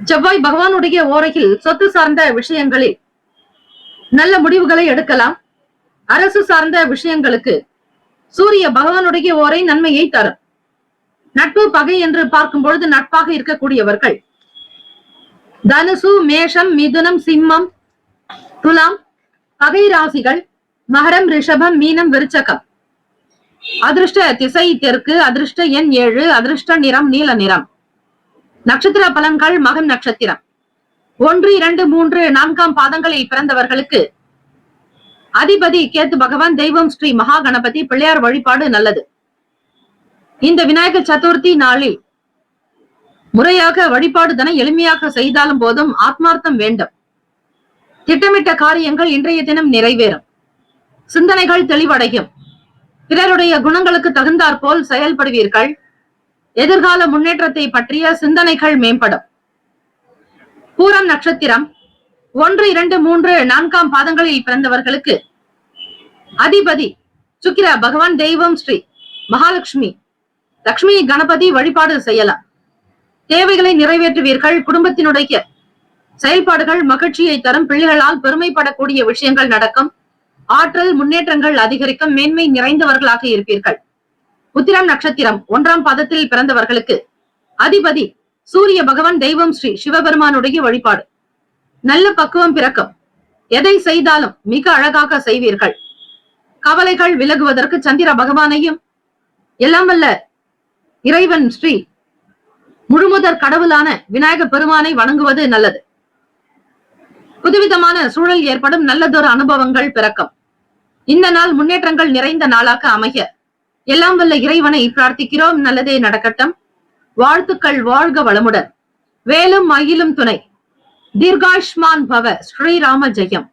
செவ்வாய் பகவானுடைய ஓரையில் சொத்து சார்ந்த விஷயங்களில் நல்ல முடிவுகளை எடுக்கலாம். அரசு சார்ந்த விஷயங்களுக்கு சூரிய பகவானுடைய ஓரை நன்மையை தரும். நட்பு பகை என்று பார்க்கும் பொழுது நட்பாக இருக்கக்கூடியவர்கள் தனுசு, மேஷம், மிதுனம், சிம்மம், துலாம் பகை ராசிகள் மகரம், ரிஷபம், மீனம், விருச்சகம். அதிர்ஷ்ட திசை தெற்கு. அதிர்ஷ்ட எண் 7. அதிர்ஷ்ட நிறம் நீல நிறம். நட்சத்திர பலன்கள். மகம் நட்சத்திரம் 1, 2, 3, 4ஆம் பாதங்களில் பிறந்தவர்களுக்கு அதிபதி கேத்து பகவான். தெய்வம் ஸ்ரீ மகா கணபதி. பிள்ளையார் வழிபாடு நல்லது. இந்த விநாயகர் சதுர்த்தி நாளில் முறையாக வழிபாடுதனை எளிமையாக செய்தாலும் போதும் ஆத்மார்த்தம் வேண்டும். திட்டமிட்ட காரியங்கள் இன்றைய தினம் நிறைவேறும். சிந்தனைகள் தெளிவடையும். பிறருடைய குணங்களுக்கு தகுந்தாற் போல் செயல்படுவீர்கள். எதிர்கால முன்னேற்றத்தை பற்றிய சிந்தனைகள் மேம்படும். பூரம் நட்சத்திரம் 1, 2, 3, 4ஆம் பாதங்களில் பிறந்தவர்களுக்கு அதிபதி சுக்கிர பகவான். தெய்வம் ஸ்ரீ மகாலட்சுமி. லட்சுமி கணபதி வழிபாடு செய்யலாம். தேவைகளை நிறைவேற்றுவீர்கள். குடும்பத்தினுடைய செயல்பாடுகள் மகிழ்ச்சியை தரும். பிள்ளைகளால் பெருமைப்படக்கூடிய விஷயங்கள் நடக்கும். ஆற்றல் முன்னேற்றங்கள் அதிகரிக்கும். மேன்மை நிறைந்தவர்களாக இருப்பீர்கள். உத்திரம் நட்சத்திரம் 1ஆம் பாதத்தில் பிறந்தவர்களுக்கு அதிபதி சூரிய பகவான். தெய்வம் ஸ்ரீ சிவபெருமானுடைய வழிபாடு. நல்ல பக்குவம் பிறக்கும். எதை செய்தாலும் மிக அழகாக செய்வீர்கள். கவலைகள் விலகுவதற்கு சந்திர பகவானையும் எல்லாம் வல்ல இறைவன் ஸ்ரீ முழுமுதற் கடவுளான விநாயக பெருமானை வணங்குவது நல்லது. புதுவிதமான சூழல் ஏற்படும். நல்லதொரு அனுபவங்கள் பிறக்கும். இந்த நாள் முன்னேற்றங்கள் நிறைந்த நாளாக அமைய எல்லாம் வல்ல இறைவனை பிரார்த்திக்கிறோம். நல்லதே நடக்கட்டும். வாழ்த்துக்கள். வாழ்க வளமுடன். வேலும் மயிலும் துணை. தீர்காயுஷ்மான் பவ. ஸ்ரீராம ஜெயம்.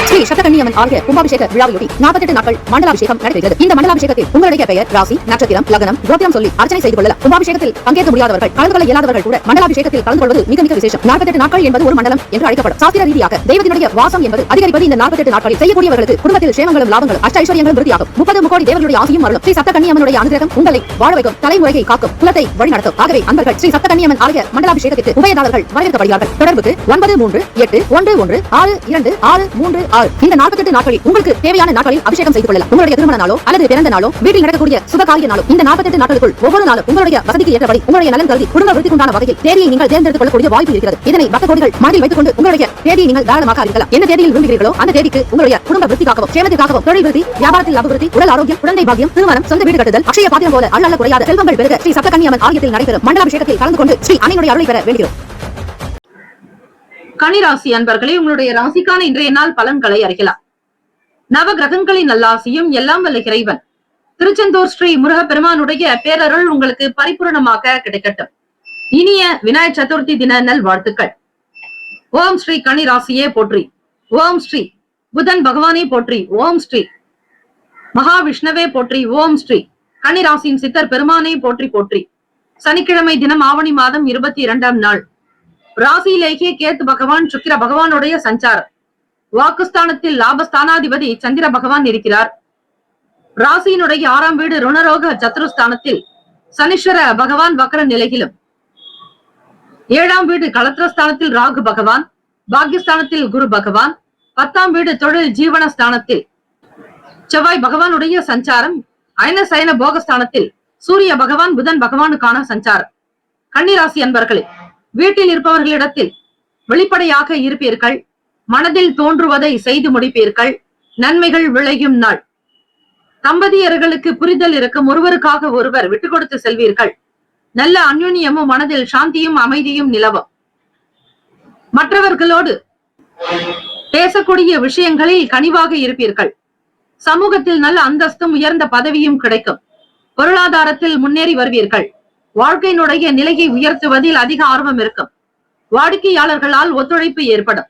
ஸ்ரீ சப்தகன்னியம்மன் ஆலய கும்பாபிஷேக விழாவையொட்டி 48 நாட்கள் மண்டலாபிஷேகம் நடைபெறுகிறது. இந்த மண்டலாபிஷேகத்தில் உங்களுடைய பெயர், ராசி, நட்சத்திரம், லக்னம், கோத்திரம் சொல்லி அர்ச்சனை செய்து கொள்ளலாம். கும்பாபிஷேகத்தில் பங்கேற்க முடியாதவர்கள், கலந்து கொள்ள இயலாதவர்கள் கூட மண்டலாபிஷேகத்தில் கலந்து கொள்வது மிக மிக விசேஷம். 48 நாட்கள் என்பது ஒரு மண்டலம் என்று அழைக்கப்படும். சாஸ்திர ரீதியாக தெய்வத்தினுடைய வாசம் என்பது அதிகரிப்பது இந்த 48 நாட்களில். செய்யக்கூடியவர்களுக்கு குடும்பத்தில் சேமங்களும் லாபங்களும் அஷ்ட ஐஸ்வர்யங்களும் விருத்தியாகும். 30 முக்கோடி தேவர்களுடைய ஆசையும் அருளும். ஸ்ரீ சப்தகன்னியம்மனுடைய அனுகிரகம் உங்களை வாழ வைக்கும். தலைமுறையை காக்கும். குலத்தை வழிநடத்தும். ஆகவே அன்பர்கள் ஸ்ரீ சப்தகன்னியம்மன் ஆலய மண்டலாபிஷேகத்திற்கு உபயதாரர்கள் வரவேற்கப்படுகிறார்கள். தொடர்புக்கு 93811626 6. இந்த 48 நாட்களில் உங்களுக்கு தேவையான நாட்களில் அபிஷேகம் செய்து கொள்ளலாம். உங்களுடைய திருமண நாளோ அல்லது பிறந்த நாளோ வீட்டில் நடக்கக்கூடிய சுபகாரிய நாளோ இந்த 48 நாட்களுக்குள் ஒவ்வொரு நாளும் உங்களுடைய வசதிக்கு ஏற்றபடி உங்களுடைய நலன் கருதி குடும்ப விருத்திக்குண்டான வகையில் தேதியை நீங்கள் தேர்ந்தெடுத்துக் கொள்ளக்கூடிய வாய்ப்பு இருக்கிறது. இதனை பக்த கோடிகள் மனதில் வைத்துக் கொண்டு உங்களுடைய தேதியை நீங்கள் தாராளமாக அறிவிக்கலாம். என்ன தேதியில் விரும்புகிறீர்களோ அந்த தேதிக்கு உங்களுடைய குடும்ப விருத்திக்காகவும் சேமத்திற்காகவும் தொழில் விருத்தி, வியாபாரத்தில் அபிவிருத்தி, உடல் ஆரோக்கியம், குழந்தை பாக்கியம், திருமணம், சொந்த வீடு கட்டுதல், அக்ஷய பாத்திரம் போல அள்ளல்ல குறையாத செல்வங்கள் பெருக ஸ்ரீ சப்தகன்னியம்மன் ஆலயத்தில் நடைபெறும் மண்டலாபிஷேகத்தில் கலந்து கொண்டு ஸ்ரீ அன்னையுடைய அருளை பெற வேண்டுகிறோம். கன்னிராசி அன்பர்களே, உங்களுடைய ராசிக்கான இன்றைய நாள் பலன்களை அறியலாம். நவ கிரகங்களின் நல்லாசியும் எல்லாம் வல்ல இறைவன் திருச்செந்தூர் ஸ்ரீ முருகப்பெருமானுடைய பேரருள் உங்களுக்கு பரிபூரணமாக கிடைக்கட்டும். இனிய விநாயகர் சதுர்த்தி தின நல் வாழ்த்துக்கள். ஓம் ஸ்ரீ கன்னிராசியே போற்றி, ஓம் ஸ்ரீ புதன் பகவானே போற்றி, ஓம் ஸ்ரீ மகாவிஷ்ணவே போற்றி, ஓம் ஸ்ரீ கன்னிராசியின் சித்தர் பெருமானே போற்றி போற்றி. சனிக்கிழமை தினம் ஆவணி மாதம் 22ஆம் நாள் ராசியிலேயே கேத்து பகவான் சுக்கிர பகவானுடைய சஞ்சாரம். வாக்குஸ்தானத்தில் லாபஸ்தானாதிபதி சந்திர பகவான் இருக்கிறார். ராசியினுடைய 6ஆம் வீடு ருணரோக சத்ருஸ்தானத்தில் சனீஸ்வர பகவான் வக்ர நிலையிலும், 7ஆம் வீடு களத்திரஸ்தானத்தில் ராகு பகவான், பாக்யஸ்தானத்தில் குரு பகவான், 10ஆம் வீடு தொழில் ஜீவனஸ்தானத்தில் செவ்வாய் பகவானுடைய சஞ்சாரம், அயன சயன போகஸ்தானத்தில் சூரிய பகவான் புதன் பகவானுக்கான சஞ்சாரம். கன்னிராசி அன்பர்களே, வீட்டில் இருப்பவர்களிடத்தில் வெளிப்படையாக இருப்பீர்கள். மனதில் தோன்றுவதை செய்து முடிப்பீர்கள். நன்மைகள் விளையும் நாள். தம்பதியர்களுக்கு புரிதல் இருக்கும். ஒருவருக்காக ஒருவர் விட்டுக் கொடுத்து செல்வீர்கள். நல்ல அந்யுன்யமும் மனதில் சாந்தியும் அமைதியும் நிலவும். மற்றவர்களோடு பேசக்கூடிய விஷயங்களில் கனிவாக இருப்பீர்கள். சமூகத்தில் நல்ல அந்தஸ்தும் உயர்ந்த பதவியும் கிடைக்கும். பொருளாதாரத்தில் முன்னேறி வருவீர்கள். வாழ்க்கையினுடைய நிலையை உயர்த்துவதில் அதிக ஆர்வம் இருக்கும். வாடிக்கையாளர்களால் ஒத்துழைப்பு ஏற்படும்.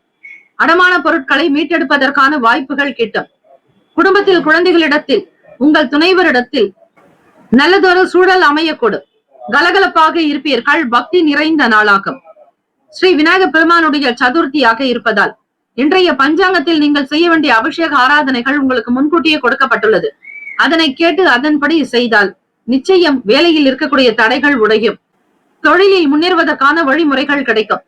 அடமான பொருட்களை மீட்டெடுப்பதற்கான வாய்ப்புகள் கிட்டும். குடும்பத்தில் குழந்தைகளிடத்தில், உங்கள் துணைவரிடத்தில் நல்லதொரு சூழல் அமையக்கூடும். கலகலப்பாக இருப்பீர்கள். பக்தி நிறைந்த நாளாகும். ஸ்ரீ விநாயகர் பெருமானுடைய சதுர்த்தியாக இருப்பதால் இன்றைய பஞ்சாங்கத்தில் நீங்கள் செய்ய வேண்டிய அபிஷேக ஆராதனைகள் உங்களுக்கு முன்கூட்டியே கொடுக்கப்பட்டுள்ளது. அதனை கேட்டு அதன்படி செய்தால் நிச்சயம் வேலையில் இருக்கக்கூடிய தடைகள் உடையும். தொழிலில் முன்னேறுவதற்கான வழிமுறைகள் கிடைக்கும்.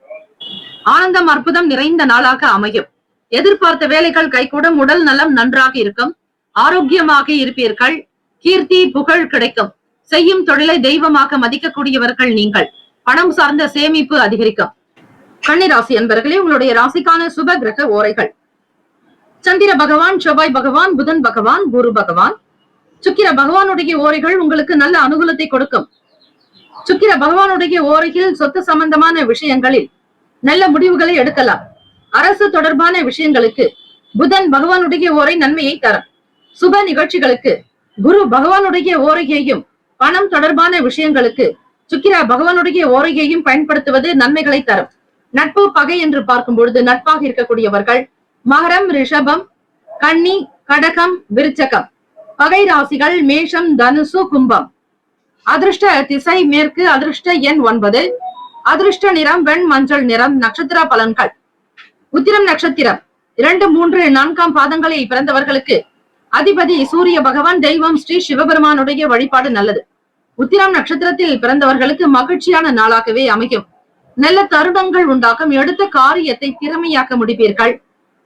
ஆனந்தம் அற்புதம் நிறைந்த நாளாக அமையும். எதிர்பார்த்த வேலைகள் கைகூடும். உடல் நலம் நன்றாக இருக்கும். ஆரோக்கியமாக இருப்பீர்கள். கீர்த்தி புகழ் கிடைக்கும். செய்யும் தொழிலை தெய்வமாக மதிக்கக்கூடியவர்கள் நீங்கள். பணம் சார்ந்த சேமிப்பு அதிகரிக்கும். கன்னிராசி என்பர்களே, உங்களுடைய ராசிக்கான சுப கிரக ஓரைகள். சந்திர பகவான், செவ்வாய் பகவான், புதன் பகவான், குரு பகவான், சுக்கிர பகவானுடைய ஓரைகள் உங்களுக்கு நல்ல அனுகூலத்தை கொடுக்கும். சுக்கிர பகவானுடைய ஓரையில் சொத்து சம்பந்தமான விஷயங்களில் நல்ல முடிவுகளை எடுக்கலாம். அரசு தொடர்பான விஷயங்களுக்கு புதன் பகவானுடைய ஓரை நன்மையை தரும். சுப நிகழ்ச்சிகளுக்கு குரு பகவானுடைய ஓரையையும், பணம் தொடர்பான விஷயங்களுக்கு சுக்கிர பகவானுடைய ஓரையையும் பயன்படுத்துவது நன்மைகளை தரும். நட்பு பகை என்று பார்க்கும் பொழுது நட்பாக இருக்கக்கூடியவர்கள் மகரம், ரிஷபம், கன்னி, கடகம், விருச்சகம். பகை ராசிகள் மேஷம், தனுசு, கும்பம். அதிர்ஷ்ட திசை மேற்கு. அதிர்ஷ்ட எண் 9. அதிர்ஷ்ட நிறம் வெண் மஞ்சள் நிறம். நட்சத்திர பலன்கள். உத்திரம் நட்சத்திரம் 2, 3, 4ஆம் பாதங்களில் பிறந்தவர்களுக்கு அதிபதி சூரிய பகவான். தெய்வம் ஸ்ரீ சிவபெருமானுடைய வழிபாடு நல்லது. உத்திரம் நட்சத்திரத்தில் பிறந்தவர்களுக்கு மகிழ்ச்சியான நாளாகவே அமையும். நல்ல தருணங்கள் உண்டாகும். எடுத்த காரியத்தை திறமையாக்க முடிப்பீர்கள்.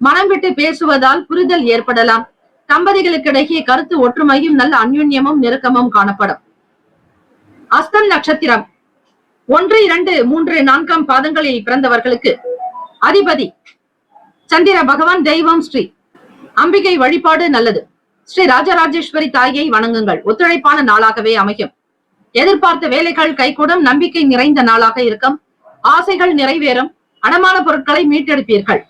மனம் விட்டு பேசுவதால் புரிதல் ஏற்படலாம். தம்பதிகளுக்கிடையே கருத்து ஒற்றுமையும் நல்ல அந்யுன்யமும் நெருக்கமும் காணப்படும். அஸ்தம் நட்சத்திரம் 1, 2, 3, 4ஆம் பாதங்களில் பிறந்தவர்களுக்கு அதிபதி சந்திர பகவான். தெய்வம் ஸ்ரீ அம்பிகை வழிபாடு நல்லது. ஸ்ரீ ராஜராஜேஸ்வரி தாயை வணங்குங்கள். ஒத்துழைப்பான நாளாகவே அமையும். எதிர்பார்த்த வேலைகள் கைகூடும். நம்பிக்கை நிறைந்த நாளாக இருக்கும். ஆசைகள் நிறைவேறும். அடமான பொருட்களை மீட்டெடுப்பீர்கள்.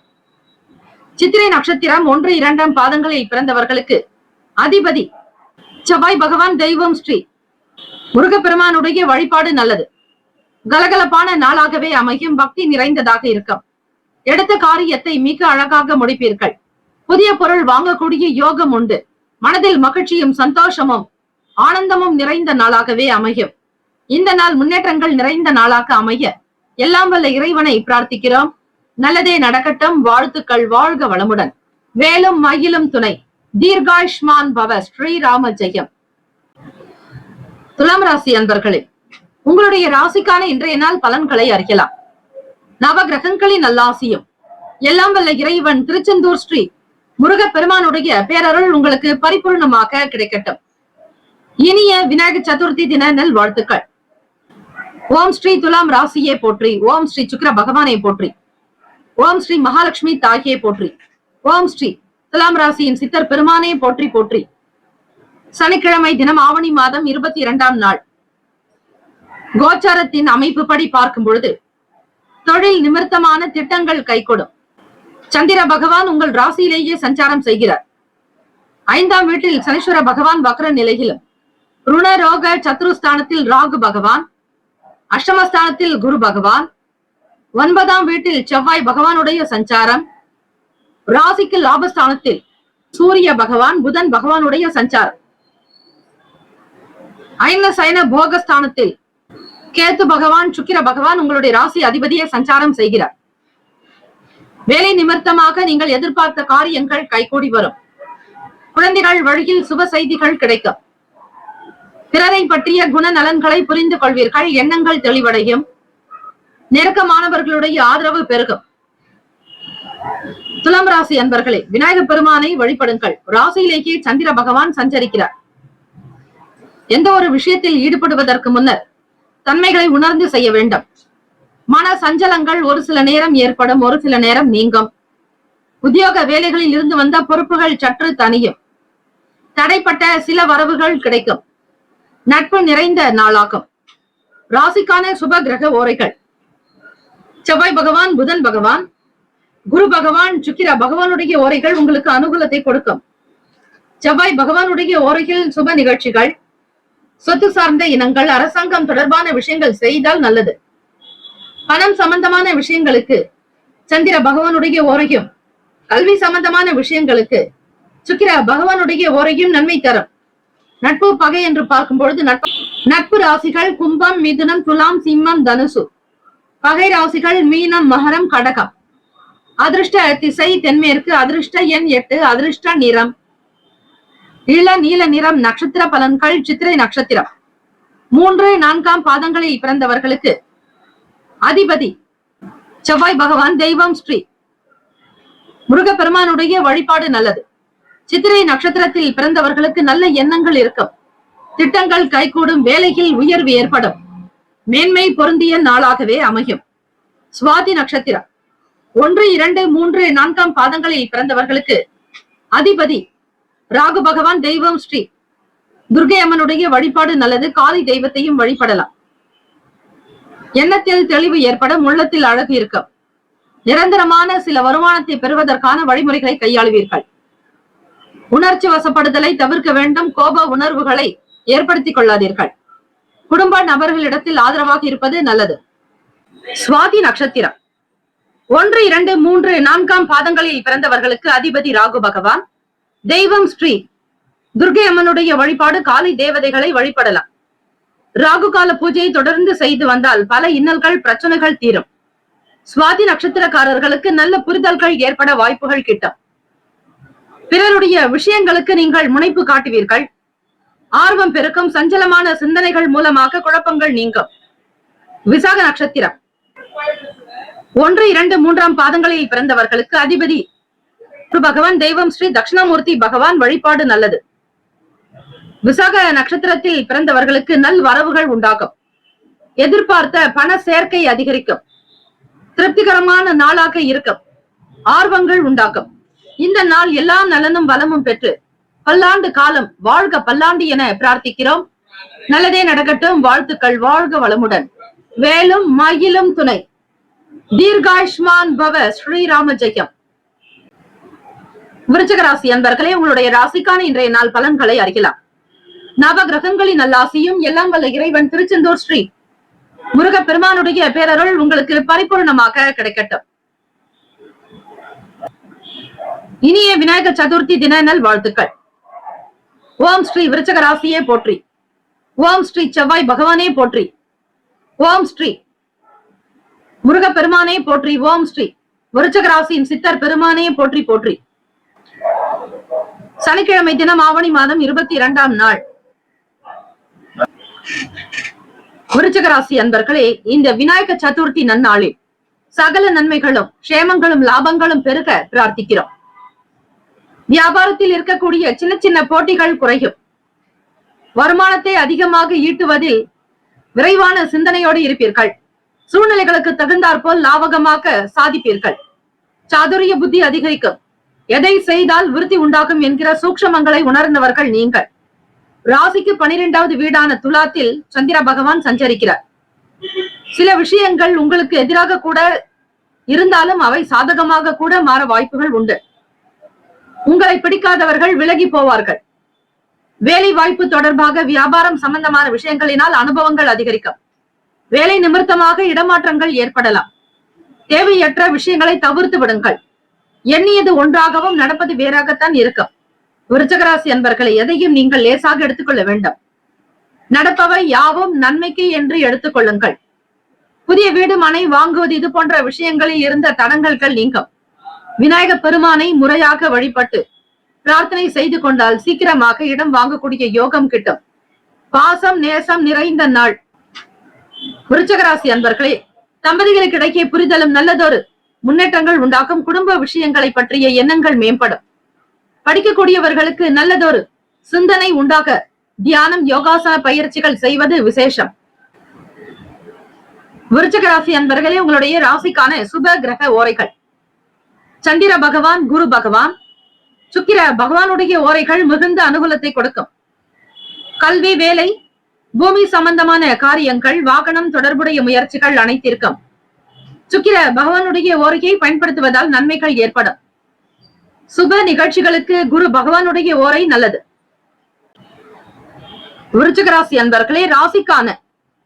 சித்திரை நட்சத்திரம் 1, 2ஆம் பாதங்களில் பிறந்தவர்களுக்கு அதிபதி செவ்வாய் பகவான். தெய்வம் ஸ்ரீ முருகப்பெருமானுடைய வழிபாடு நல்லது. கலகலப்பான நாளாகவே அமையும். பக்தி நிறைந்ததாக இருக்கும். எடுத்த காரியத்தை மிக அழகாக முடிப்பீர்கள். புதிய பொருள் வாங்கக்கூடிய யோகம் உண்டு. மனதில் மகிழ்ச்சியும் சந்தோஷமும் ஆனந்தமும் நிறைந்த நாளாகவே அமையும். இந்த நாள் முன்னேற்றங்கள் நிறைந்த நாளாக அமைய எல்லாம் வல்ல இறைவனை பிரார்த்திக்கிறோம். நல்லதே நடக்கட்டும். வாழ்த்துக்கள். வாழ்க வளமுடன். வேலும் மயிலும் துணை. தீர்காயுஷ்மான் பவ. ஸ்ரீராம ஜெயம். துலாம் ராசி அன்பர்களே, உங்களுடைய ராசிக்கான இன்றைய நாள் பலன்களை அறியலாம். நவ கிரகங்களின் நல்லாசியும் எல்லாம் வல்ல இறைவன் திருச்செந்தூர் ஸ்ரீ முருக பெருமானுடைய பேரருள் உங்களுக்கு பரிபூர்ணமாக கிடைக்கட்டும். இனிய விநாயகர் சதுர்த்தி தின நல் வாழ்த்துக்கள். ஓம் ஸ்ரீ துலாம் ராசியே போற்றி. ஓம் ஸ்ரீ சுக்கிர பகவானை போற்றி. ஓம் ஸ்ரீ மகாலட்சுமி தாயே போற்றி. ஓம் ஸ்ரீ துலாம் ராசியின் சித்தர் பெருமானே போற்றி போற்றி. சனிக்கிழமை தினம் ஆவணி மாதம் 22ஆம் நாள். கோச்சாரத்தின் அமைப்பு படி பார்க்கும் பொழுது தொழில் நிமித்தமான திட்டங்கள் கைகூடும். சந்திர பகவான் உங்கள் ராசியிலேயே சஞ்சாரம் செய்கிறார். 5ஆம் வீட்டில் சனீஸ்வர பகவான் வக்ர நிலையிலும், ருணரோக சத்ருஸ்தானத்தில் ராகு பகவான், அஷ்டமஸ்தானத்தில் குரு பகவான், 9ஆம் வீட்டில் செவ்வாய் பகவானுடைய சஞ்சாரம், ராசிக்கு லாபஸ்தானத்தில் சூரிய பகவான் புதன் பகவானுடைய சஞ்சாரம், ஐன சயன போகஸ்தானத்தில் கேத்து பகவான் சுக்கிர பகவான் உங்களுடைய ராசி அதிபதியை சஞ்சாரம் செய்கிறார். வேலை நிமித்தமாக நீங்கள் எதிர்பார்த்த காரியங்கள் கைகூடி வரும். குழந்தைகள் வழியில் சுப செய்திகள் கிடைக்கும். பிறரை பற்றிய குணநலன்களை புரிந்து கொள்வீர்கள். எண்ணங்கள் தெளிவடையும். நெருக்கமானவர்களுடைய ஆதரவு பெருகும். துலாம் ராசி அன்பர்களே, விநாயகர் பெருமானை வழிபடுங்கள். ராசியிலேயே சந்திர பகவான் சஞ்சரிக்கிறார். எந்த ஒரு விஷயத்தில் ஈடுபடுவதற்கு முன்னர் தன்மைகளை உணர்ந்து செய்ய வேண்டும். மன சஞ்சலங்கள் ஒரு சில நேரம் ஏற்படும், ஒரு சில நேரம் நீங்கும். உத்தியோக வேலைகளில் இருந்து வந்த பொறுப்புகள் சற்று தனியும். தடைப்பட்ட சில வரவுகள் கிடைக்கும். நட்பு நிறைந்த நாளாகும். ராசிக்கான சுப கிரக ஓரைகள்: செவ்வாய் பகவான், புதன் பகவான், குரு பகவான், சுக்கிர பகவானுடைய ஓரைகள் உங்களுக்கு அனுகூலத்தை கொடுக்கும். செவ்வாய் பகவானுடைய ஓரைகள் சுப நிகழ்ச்சிகள், சொத்து சார்ந்த இனங்கள், அரசாங்கம் தொடர்பான விஷயங்கள் செய்தால் நல்லது. பணம் சம்பந்தமான விஷயங்களுக்கு சந்திர பகவானுடைய ஓரையும், கல்வி சம்பந்தமான விஷயங்களுக்கு சுக்கிர பகவானுடைய ஓரையும் நன்மை தரும். நட்பு பகை என்று பார்க்கும் பொழுது நட்பு ராசிகள் கும்பம், மிதுனம், துலாம், சிம்மம், தனுசு. பகை ராசிகள் மீனம், மகரம், கடகம். அதிர்ஷ்ட திசை தென்மேற்கு. அதிர்ஷ்ட எண் 8. அதிர்ஷ்ட நிறம் இள நீல நிறம். நட்சத்திர பலன்கள்: சித்திரை நட்சத்திரம் 3, 4ஆம் பாதங்களில் பிறந்தவர்களுக்கு அதிபதி செவ்வாய் பகவான். தெய்வம் ஸ்ரீ முருகப்பெருமானுடைய வழிபாடு நல்லது. சித்திரை நட்சத்திரத்தில் பிறந்தவர்களுக்கு நல்ல எண்ணங்கள் இருக்கும். திட்டங்கள் கைகூடும். வேலையில் உயர்வு ஏற்படும். மேன்மை பொருந்திய நாளாகவே அமையும். சுவாதி நட்சத்திரம் 1, 2, 3, 4ஆம் பாதங்களில் பிறந்தவர்களுக்கு அதிபதி ராகு பகவான். தெய்வம் ஸ்ரீ துர்க்கை அம்மனுடைய வழிபாடு நல்லது. காளி தெய்வத்தையும் வழிபடலாம். எண்ணத்தில் தெளிவு ஏற்படும். உள்ளத்தில் அழகு இருக்கும். நிரந்தரமான சில வருமானத்தை பெறுவதற்கான வழிமுறைகளை கையாளுவீர்கள். உணர்ச்சி வசப்படுதலை தவிர்க்க வேண்டும். கோப உணர்வுகளை ஏற்படுத்திக் கொள்ளாதீர்கள். குடும்ப நபர்களிடத்தில் ஆதரவாக இருப்பது நல்லது. சுவாதி நட்சத்திரம் 1, 2, 3, 4ஆம் பாதங்களில் பிறந்தவர்களுக்கு அதிபதி ராகு பகவான். தெய்வம் ஸ்ரீ துர்க்கை அம்மனுடைய வழிபாடு. காளி தேவதைகளை வழிபடலாம். ராகு கால பூஜையை தொடர்ந்து செய்து வந்தால் பல இன்னல்கள், பிரச்சனைகள் தீரும். சுவாதி நட்சத்திரக்காரர்களுக்கு நல்ல புரிதல்கள் ஏற்பட வாய்ப்புகள் கிட்டும். பிறருடைய விஷயங்களுக்கு நீங்கள் முனைப்பு காட்டுவீர்கள். ஆர்வம் பெருக்கும். சஞ்சலமான சிந்தனைகள் மூலமாக குழப்பங்கள் நீங்கும். விசாக நட்சத்திரம் 1, 2, 3ஆம் பாதங்களில் பிறந்தவர்களுக்கு அதிபதி பகவான். தெய்வம் ஸ்ரீ தட்சிணாமூர்த்தி பகவான். வழிபாடு நல்லது. விசாக நட்சத்திரத்தில் பிறந்தவர்களுக்கு நல் வரவுகள் உண்டாகும். எதிர்பார்த்த பண சேர்க்கை அதிகரிக்கும். திருப்திகரமான நாளாக இருக்கும். ஆர்வங்கள் உண்டாகும். இந்த நாள் எல்லா நலனும் வளமும் பெற்று பல்லாண்டு காலம் வாழ்க பல்லாண்டு என பிரார்த்திக்கிறோம். நல்லதே நடக்கட்டும். வாழ்த்துக்கள். வாழ்க வளமுடன். வேலும் மயிலும் துணை. தீர்காயுஷ்மான் பவ. ஸ்ரீராம ஜெயம். விருச்சிக ராசி அன்பர்களே, உங்களுடைய ராசிக்கான இன்றைய நாள் பலன்களை அறியலாம். நவ கிரகங்களின் நல்லாசியும் எல்லாம் வல்ல இறைவன் திருச்செந்தூர் ஸ்ரீ முருக பெருமானுடைய பேரருள் உங்களுக்கு பரிபூர்ணமாக கிடைக்கட்டும். இனிய விநாயகர் சதுர்த்தி தின நல் வாழ்த்துக்கள். ஓம் ஸ்ரீ விருச்சிக ராசியே போற்றி. ஓம் ஸ்ரீ செவ்வாய் பகவானே போற்றி. ஓம் ஸ்ரீ முருக பெருமானே போற்றி. ஓம் ஸ்ரீ விருச்சிக ராசியின் சித்தர் பெருமானே போற்றி போற்றி. சனிக்கிழமை தினம் ஆவணி மாதம் 22ஆம் நாள். விருச்சிக ராசி அன்பர்களே, இந்த விநாயக சதுர்த்தி நன்னாளில் சகல நன்மைகளும், க்ஷேமங்களும், லாபங்களும் பெருக பிரார்த்திக்கிறோம். வியாபாரத்தில் இருக்கக்கூடிய சின்ன சின்ன போட்டிகள் குறையும். வருமானத்தை அதிகமாக ஈட்டுவதில் விரைவான சிந்தனையோடு இருப்பீர்கள். சூழ்நிலைகளுக்கு தகுந்தாற்போல் லாபகமாக சாதிப்பீர்கள். சாதுரிய புத்தி அதிகரிக்கும். எதை செய்தால் விருத்தி உண்டாகும் என்கிற சூக்ஷமங்களை உணர்ந்தவர்கள் நீங்கள். ராசிக்கு 12வது வீடான துலாத்தில் சந்திர பகவான் சஞ்சரிக்கிறார். சில விஷயங்கள் உங்களுக்கு எதிராக கூட இருந்தாலும் அவை சாதகமாக கூட மாற வாய்ப்புகள் உண்டு. உங்களை பிடிக்காதவர்கள் விலகி போவார்கள். வேலை வாய்ப்பு தொடர்பாக வியாபாரம் சம்பந்தமான விஷயங்களினால் அனுபவங்கள் அதிகரிக்கும். வேலை நிமித்தமாக இடமாற்றங்கள் ஏற்படலாம். தேவையற்ற விஷயங்களை தவிர்த்து விடுங்கள். எண்ணியது ஒன்றாகவும் நடப்பது வேறாகத்தான் இருக்கும். விருச்சிகராசி அன்பர்களை எதையும் நீங்கள் லேசாக எடுத்துக்கொள்ள வேண்டும். நடப்பவை யாவும் நன்மைக்கு என்று எடுத்துக் கொள்ளுங்கள். புதிய வீடு மனை வாங்குவது இது போன்ற விஷயங்களில் இருந்த தடங்கல்கள் நீங்கும். விநாயக பெருமானை முறையாக வழிபட்டு பிரார்த்தனை செய்து கொண்டால் சீக்கிரமாக இடம் வாங்கக்கூடிய யோகம் கிட்டும். பாசம் நேசம் நிறைந்த நாள். விருச்சிகராசி அன்பர்களே, தம்பதிகளுக்கு இடையே புரிதலும் நல்லதொரு முன்னேற்றங்கள் உண்டாகும். குடும்ப விஷயங்களை பற்றிய எண்ணங்கள் மேம்படும். படிக்கக்கூடியவர்களுக்கு நல்லதொரு சிந்தனை உண்டாக தியானம் யோகாசன பயிற்சிகள் செய்வது விசேஷம். விருச்சிக ராசி அன்பர்களே, உங்களுடைய ராசிக்கான சுப கிரக ஓரைகள். சந்திர பகவான், குரு பகவான், சுக்கிர பகவானுடைய ஓரைகள் மிகுந்த அனுகூலத்தை கொடுக்கும். கல்வி, வேலை, பூமி சம்பந்தமான காரியங்கள், வாகனம் தொடர்புடைய முயற்சிகள் அனைத்திற்கும் சுக்கிர பகவானுடைய ஓரையை பயன்படுத்துவதால் நன்மைகள் ஏற்படும். சுப நிகழ்ச்சிகளுக்கு குரு பகவானுடைய ஓரை நல்லது. விருச்சிக ராசி அன்பர்களே, ராசிக்கான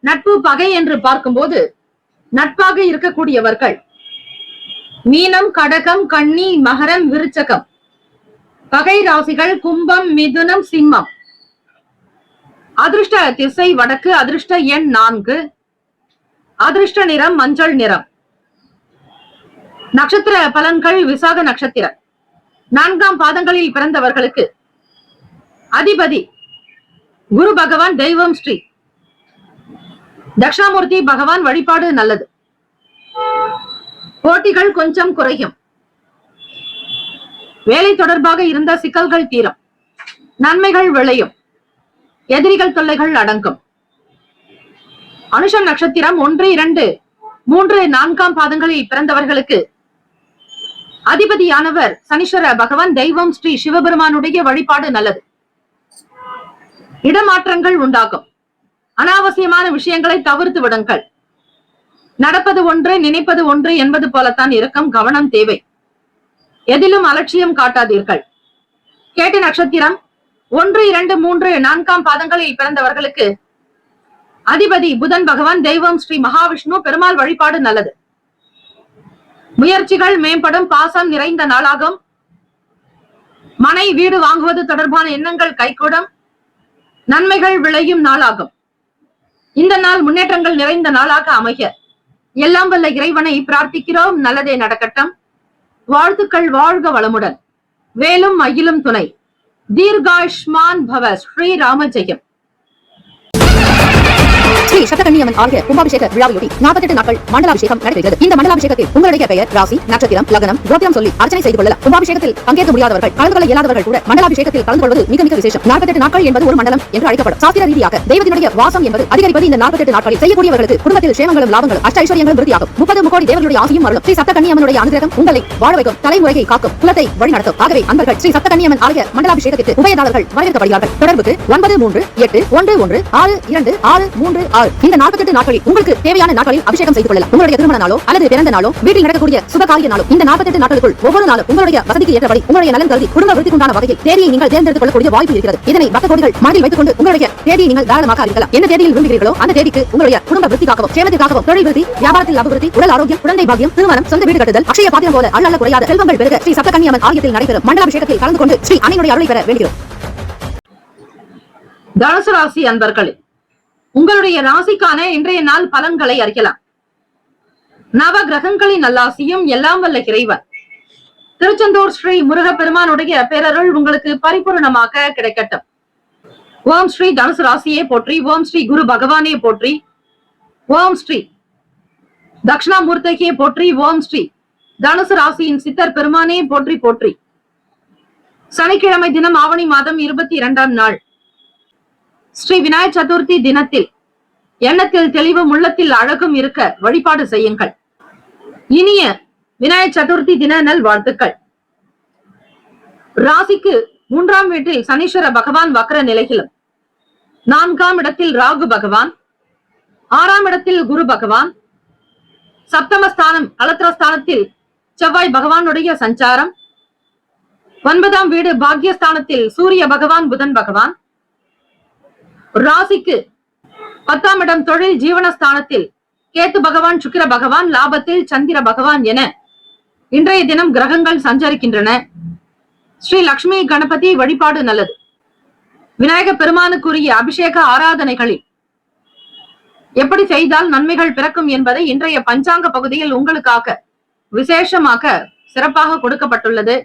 நட்பு பகை என்று பார்க்கும்போது நட்பாக இருக்கக்கூடியவர்கள் மீனம், கடகம், கன்னி, மகரம், விருச்சகம். பகை ராசிகள் கும்பம், மிதுனம், சிம்மம். அதிர்ஷ்ட திசை வடக்கு. அதிர்ஷ்ட எண் 4. அதிர்ஷ்ட நிறம் மஞ்சள் நிறம். நட்சத்திர பலன்கள் விசாக நட்சத்திரம். 4ஆம் பாதங்களில் பிறந்தவர்களுக்கு அதிபதி குரு பகவான், தெய்வம் ஸ்ரீ தட்சிணாமூர்த்தி பகவான் வழிபாடு நல்லது. போட்டிகள் கொஞ்சம் குறையும். வேலை தொடர்பாக இருந்த சிக்கல்கள் தீரும். நன்மைகள் விளையும். எதிரிகள் தொல்லைகள் அடங்கும். அனுஷம் நட்சத்திரம் 1, 2, 3, 4ஆம் பாதங்களில் பிறந்தவர்களுக்கு அதிபதியானவர் சனீஸ்வர பகவான், தெய்வம் ஸ்ரீ சிவபெருமானுடைய வழிபாடு நல்லது. இடமாற்றங்கள் உண்டாகும். அனாவசியமான விஷயங்களை தவிர்த்து விடுங்கள். நடப்பது ஒன்று, நினைப்பது ஒன்று என்பது போலத்தான் இருக்கும். கவனம் தேவை. எதிலும் அலட்சியம் காட்டாதீர்கள். கேட்ட நட்சத்திரம் 1, 2, 3, 4ஆம் பாதங்களில் பிறந்தவர்களுக்கு அதிபதி புதன் பகவான், தெய்வம் ஸ்ரீ மகாவிஷ்ணு, பெருமாள் வழிபாடு நல்லது. முயற்சிகள் மேம்படும். பாசம் நிறைந்த நாளாகும். மனை, வீடு வாங்குவது தொடர்பான எண்ணங்கள் கைகூடும். நன்மைகள் விளையும் நாளாகும். இந்த நாள் முன்னேற்றங்கள் நிறைந்த நாளாக அமைய எல்லாம் வல்ல இறைவனை பிரார்த்திக்கிறோம். நல்லதே நடக்கட்டும். வாழ்த்துக்கள். வாழ்க வளமுடன். வேலும் மயிலும் துணை. தீர்காயுஷ்மான் பவ. ஸ்ரீ ராம ஜெயம். ஸ்ரீ சப்தகன்னியம்மன் ஆலய கும்பாபிஷேக விழாவையொட்டி 48 நாட்கள் மண்டலாபிஷேகம் நடைபெறுகிறது. இந்த மண்டலாபிஷேகத்தில் உங்களுடைய பெயர், ராசி, நட்சத்திரம், லக்னம், கோத்திரம் சொல்லி அர்ச்சனை செய்து கொள்ளலாம். கும்பாபிஷேகத்தில் பங்கேற்க முடியாதவர்கள், கலந்து கொள்ள இயலாதவர்கள் கூட மண்டலாபிஷேகத்தில் கலந்து கொள்வது மிக மிக விசேஷம். 48 நாட்கள் என்பது ஒரு மண்டலம் என்று அழைக்கப்படும். சாஸ்திர ரீதியாக தெய்வத்தினுடைய வாசம் என்பது அதிகரிப்பது இந்த 48 நாட்களில். செய்யக்கூடியவர்களுக்கு குடும்பத்தில் சேமங்களும் லாபங்களும் அஷ்ட ஐஸ்வர்யங்களும் விருத்தியாகும். 30 முக்கோடி தேவர்களுடைய ஆசையும் அருளும். ஸ்ரீ சப்தகன்னியம்மனுடைய அனுகிரகம் உங்களை வாழ வைக்கும். தலைமுறையை காக்கும். குலத்தை வழிநடத்தும். ஆகவே அன்பர்கள் ஸ்ரீ சப்தகன்னியம்மன் ஆலய மண்டலாபிஷேகத்திற்கு உபயதாரர்கள் வரவேற்கப்படுகிறார்கள். தொடர்புக்கு 9381112636. இந்த 48 நாட்களில் உங்களுக்கு தேவையான நாட்களில் அபிஷேகம் செய்து கொள்ளலாம். உங்களுடைய திருமண நாளோ அல்லது பிறந்த நாளோ, வீட்டில் நடக்கக்கூடிய சுபகாரிய நாளோ, இந்த 48 நாட்களுக்குள் ஒவ்வொரு நாளும் உங்களுடைய வசதிக்கு ஏற்றபடி உங்களுடைய நலன் கருதி குடும்ப விருத்திக்குண்டான வகையில் தேதியை நீங்கள் தேர்ந்தெடுத்துக் கொள்ளக்கூடிய வாய்ப்பு இருக்கிறது. இதனை பக்த கோடிகள் மனதில் வைத்துக் கொண்டு உங்களுடைய தேதியை நீங்கள் தாராளமாக அறிவிக்கலாம். என்ன தேதியில் விரும்புகிறீர்களோ அந்த தேதிக்கு உங்களுடைய குடும்ப விருத்திக்காகவும் சேமத்திற்காகவும் தொழில் விருத்தி, வியாபாரத்தில் அபிவிருத்தி, உடல் ஆரோக்கியம், குழந்தை பாக்கியம், திருமணம், சொந்த வீடு கட்டுதல், அக்ஷய பாத்திரம் போல அள்ளல்ல குறையாத செல்வங்கள் பெருக ஸ்ரீ சப்தகன்னியம்மன் ஆலயத்தில் நடைபெறும் மண்டலாபிஷேகத்தில் கலந்து கொண்டு ஸ்ரீ அன்னையுடைய அருளை பெற வேண்டுகிறோம். தனுசு ராசி அன்பர்களே, உங்களுடைய ராசிக்கான இன்றைய நாள் பலன்களை அறியலாம். நவ கிரகங்களின் நல்லாசியும் எல்லாம் வல்ல இறைவன் திருச்செந்தூர் ஸ்ரீ முருகப்பெருமானுடைய பேரருள் உங்களுக்கு பரிபூர்ணமாக கிடைக்கட்டும். ஓம் ஸ்ரீ தனுசு ராசியே போற்றி. ஓம் ஸ்ரீ குரு பகவானே போற்றி. ஓம் ஸ்ரீ தட்சிணாமூர்த்தியே போற்றி. ஓம் ஸ்ரீ தனுசு ராசியின் சித்தர் பெருமானே போற்றி போற்றி. சனிக்கிழமை தினம் ஆவணி மாதம் 22ஆம் நாள் ஸ்ரீ விநாயகர் சதுர்த்தி தினத்தில் எண்ணத்தில் தெளிவும் உள்ளத்தில் அழகும் இருக்க வழிபாடு செய்யுங்கள். இனிய விநாயகர் சதுர்த்தி தின நல் வாழ்த்துக்கள். ராசிக்கு 3ஆம் வீட்டில் சனீஸ்வர பகவான் வக்ர நிலையிலும், 4ஆம் இடத்தில் ராகு பகவான், 6ஆம் இடத்தில் குரு பகவான், சப்தமஸ்தானம் கலத்திரஸ்தானத்தில் செவ்வாய் பகவானுடைய சஞ்சாரம், 9ஆம் வீடு பாக்யஸ்தானத்தில் சூரிய பகவான் புதன் பகவான், ராசிக்கு 10ஆம் இடம் தொழில் ஜீவனஸ்தானத்தில் கேத்து பகவான் சுக்கிர பகவான், லாபத்தில் சந்திர பகவான் என இன்றைய தினம் கிரகங்கள் சஞ்சரிக்கின்றன. ஸ்ரீ லட்சுமி கணபதி வழிபாடு நல்லது. விநாயக பெருமானுக்குரிய அபிஷேக ஆராதனைகளில் எப்படி செய்தால் நன்மைகள் பிறக்கும் என்பதை இன்றைய பஞ்சாங்க பகுதியில் உங்களுக்காக விசேஷமாக சிறப்பாக கொடுக்கப்பட்டுள்ளது.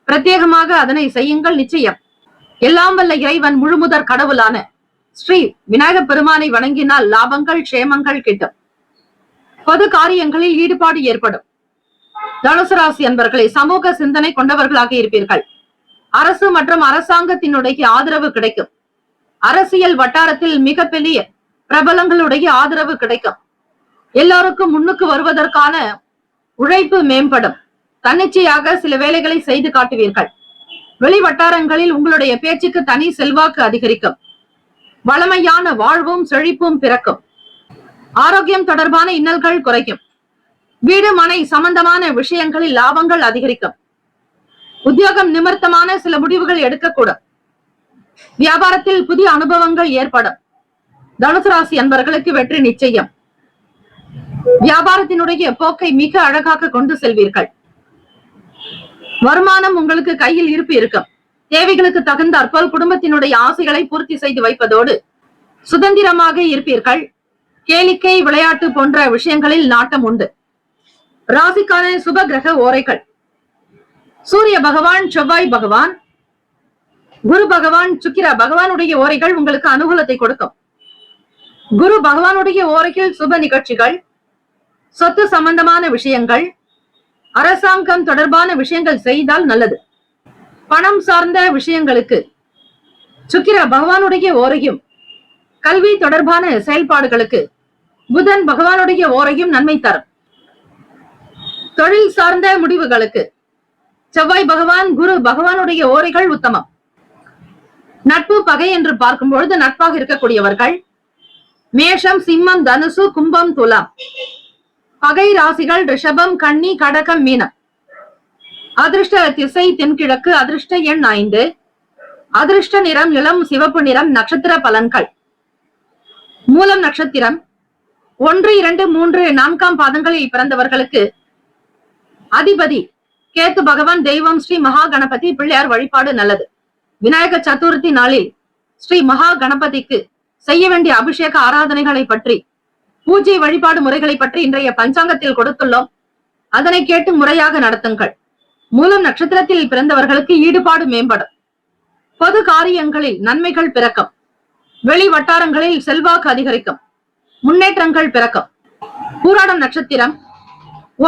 பிரத்யேகமாக அதனை செய்யுங்கள். நிச்சயம் எல்லாம் வல்ல இறைவன் முழுமுதற் கடவுளான ஸ்ரீ விநாயக பெருமானை வணங்கினால் லாபங்கள் க்ஷேமங்கள் கிட்டும். பொது காரியங்களில் ஈடுபாடு ஏற்படும். தனுசு ராசி அன்பர்களை சமூக சிந்தனை கொண்டவர்களாக இருப்பீர்கள். அரசு மற்றும் அரசாங்கத்தினுடைய ஆதரவு கிடைக்கும். அரசியல் வட்டாரத்தில் மிகப்பெரிய பிரபலங்களுடைய ஆதரவு கிடைக்கும். எல்லோருக்கும் முன்னுக்கு வருவதற்கான உழைப்பு மேம்படும். தன்னிச்சையாக சில வேலைகளை செய்து காட்டுவீர்கள். வெளி வட்டாரங்களில் உங்களுடைய பேச்சுக்கு தனி செல்வாக்கு அதிகரிக்கும். வளமையான வாழ்வும் செழிப்பும் பிறக்கும். ஆரோக்கியம் தொடர்பான இன்னல்கள் குறைக்கும். வீடு மனை சம்பந்தமான விஷயங்களில் லாபங்கள் அதிகரிக்கும். உத்தியோகம் நிமித்தமான சில முடிவுகள் எடுக்கக்கூடும். வியாபாரத்தில் புதிய அனுபவங்கள் ஏற்படும். தனுசு ராசி அன்பர்களுக்கு வெற்றி நிச்சயம். வியாபாரத்தினுடைய போக்கை மிக அழகாக கொண்டு செல்வீர்கள். வருமானம் உங்களுக்கு கையில் இருப்பு இருக்கும். தேவைகளுக்கு தகுந்தாற்போல் குடும்பத்தினுடைய ஆசைகளை பூர்த்தி செய்து வைப்பதோடு சுதந்திரமாக இருப்பீர்கள். கேளிக்கை விளையாட்டு போன்ற விஷயங்களில் நாட்டம் உண்டு. ராசிக்கான சுப கிரக ஓரைகள்: சூரிய பகவான், செவ்வாய் பகவான், குரு பகவான், சுக்கிர பகவானுடைய ஓரைகள் உங்களுக்கு அனுகூலத்தை கொடுக்கும். குரு பகவானுடைய ஓரையில் சுப நிகழ்ச்சிகள், சொத்து சம்பந்தமான விஷயங்கள், அரசாங்கம் தொடர்பான விஷயங்கள் செய்தால் நல்லது. பணம் சார்ந்த விஷயங்களுக்கு சுக்கிர பகவானுடைய ஓரையும், கல்வி தொடர்பான செயல்பாடுகளுக்கு புதன் பகவானுடைய ஓரையும் நன்மை தரும். தொழில் சார்ந்த முடிவுகளுக்கு செவ்வாய் பகவான், குரு பகவானுடைய ஓரைகள் உத்தமம். நட்பு பகை என்று பார்க்கும் பொழுது நட்பாக இருக்கக்கூடியவர்கள் மேஷம், சிம்மம், தனுசு, கும்பம், துலாம். பகை ராசிகள் ரிஷபம், கன்னி, கடகம், மீனம். அதிர்ஷ்ட திசை தென்கிழக்கு. அதிர்ஷ்ட எண் 5. அதிர்ஷ்ட நிறம் இளம் சிவப்பு நிறம். நட்சத்திர பலன்கள்: மூலம் நட்சத்திரம் 1, 2, 3, 4ஆம் பாதங்களில் பிறந்தவர்களுக்கு அதிபதி கேத்து பகவான். தெய்வம் ஸ்ரீ மகா கணபதி. பிள்ளையார் வழிபாடு நல்லது. விநாயகர் சதுர்த்தி நாளில் ஸ்ரீ மகா கணபதிக்கு செய்ய வேண்டிய அபிஷேக ஆராதனைகளை பற்றி, பூஜை வழிபாடு முறைகளை பற்றி இன்றைய பஞ்சாங்கத்தில் கொடுத்துள்ளோம். அதனை கேட்டு முறையாக நடத்துங்கள். மூலம் நட்சத்திரத்தில் பிறந்தவர்களுக்கு ஈடுபாடு மேம்படும். பொது காரியங்களில் நன்மைகள் பிறக்கும். வெளி வட்டாரங்களில் செல்வாக்கு அதிகரிக்கும். முன்னேற்றங்கள் பிறக்கும். பூராடம் நட்சத்திரம்